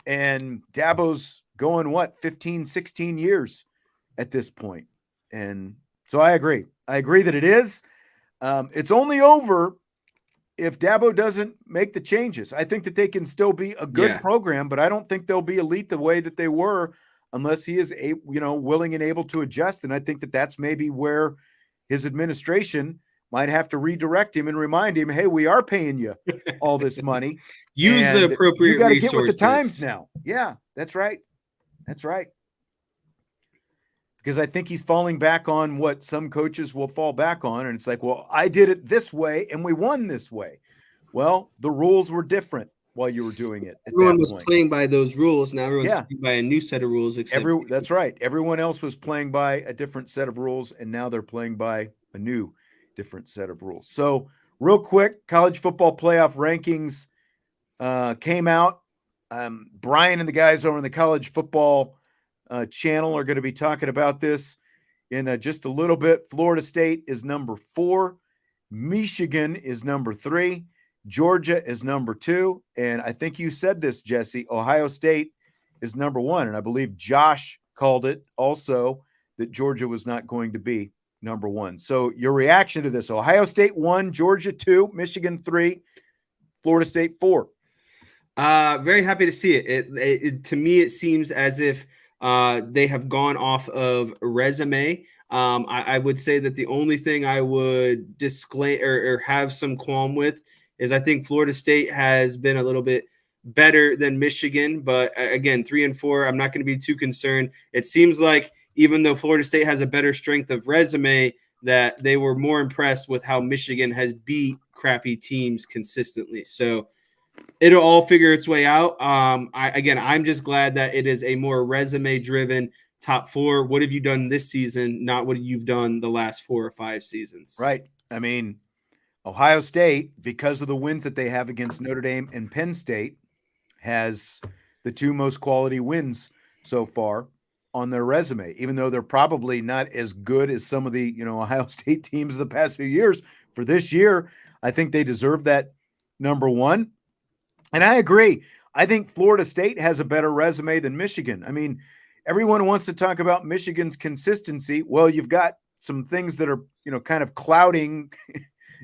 and Dabo's going 15, 16 years at this point. And so I agree that it is. It's only over if Dabo doesn't make the changes. I think that they can still be a good program, but I don't think they'll be elite the way that they were unless he is, willing and able to adjust. And I think that that's maybe where his administration might have to redirect him and remind him, hey, we are paying you all this money. Use the appropriate resources. You got to resources. get with the times now. Yeah, that's right. That's right. Because I think he's falling back on what some coaches will fall back on. And it's like, well, I did it this way and we won this way. Well, the rules were different while you were doing it. Everyone was playing by those rules. Now everyone's playing by a new set of rules. That's right. Everyone else was playing by a different set of rules, and now they're playing by a new different set of rules. So real quick, college football playoff rankings came out. Brian and the guys over in the college football channel are going to be talking about this in just a little bit. Florida State is number 4. Michigan is number 3. Georgia is number 2. And I think you said this, Jesse, Ohio State is number 1. And I believe Josh called it also that Georgia was not going to be number 1. So your reaction to this: Ohio State 1, Georgia 2, Michigan 3, Florida State 4. Very happy to see it. To me, it seems as if they have gone off of resume. I would say that the only thing I would disclaim or have some qualm with is I think Florida State has been a little bit better than Michigan. But again, 3 and 4, I'm not going to be too concerned. It seems like even though Florida State has a better strength of resume, that they were more impressed with how Michigan has beat crappy teams consistently. So it'll all figure its way out. I'm just glad that it is a more resume-driven top 4. What have you done this season, not what you've done the last 4 or 5 seasons? Right. I mean, Ohio State, because of the wins that they have against Notre Dame and Penn State, has the 2 most quality wins so far on their resume, even though they're probably not as good as some of the, Ohio State teams of the past few years. For this year, I think they deserve that number 1. And I agree. I think Florida State has a better resume than Michigan. I mean, everyone wants to talk about Michigan's consistency. Well, you've got some things that are, kind of clouding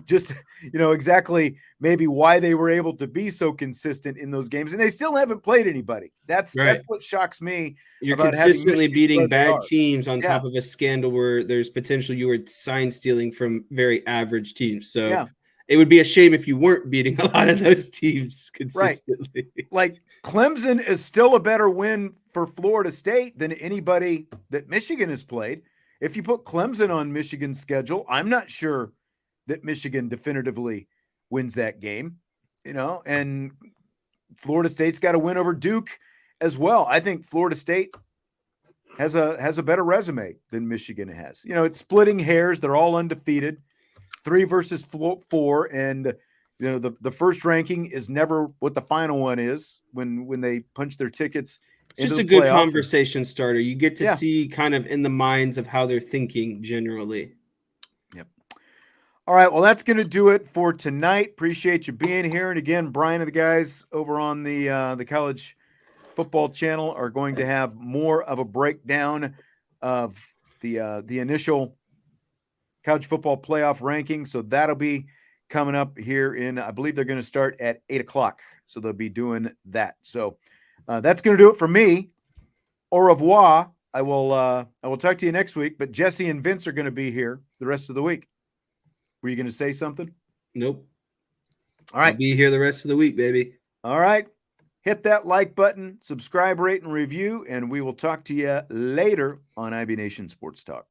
just, exactly maybe why they were able to be so consistent in those games. And they still haven't played anybody. That's what shocks me. You're about consistently beating bad teams teams on top of a scandal where there's potential you were sign stealing from very average teams. So it would be a shame if you weren't beating a lot of those teams consistently. Right. Like Clemson is still a better win for Florida State than anybody that Michigan has played. If you put Clemson on Michigan's schedule, I'm not sure that Michigan definitively wins that game, and Florida State's got to win over Duke as well. I think Florida State has a better resume than Michigan has. It's splitting hairs. They're all undefeated, 3 versus 4. And, the first ranking is never what the final one is when they punch their tickets. It's just a good conversation starter. You get to see kind of in the minds of how they're thinking generally. Yep. All right. Well, that's going to do it for tonight. Appreciate you being here. And again, Brian and the guys over on the college football channel are going to have more of a breakdown of the initial college football playoff ranking. So that'll be coming up here I believe they're going to start at 8:00. So they'll be doing that. So that's going to do it for me. Au revoir. I will talk to you next week, but Jesse and Vince are going to be here the rest of the week. Were you going to say something? Nope. All right. I'll be here the rest of the week, baby. All right. Hit that like button, subscribe, rate, and review, and we will talk to you later on IB Nation Sports Talk.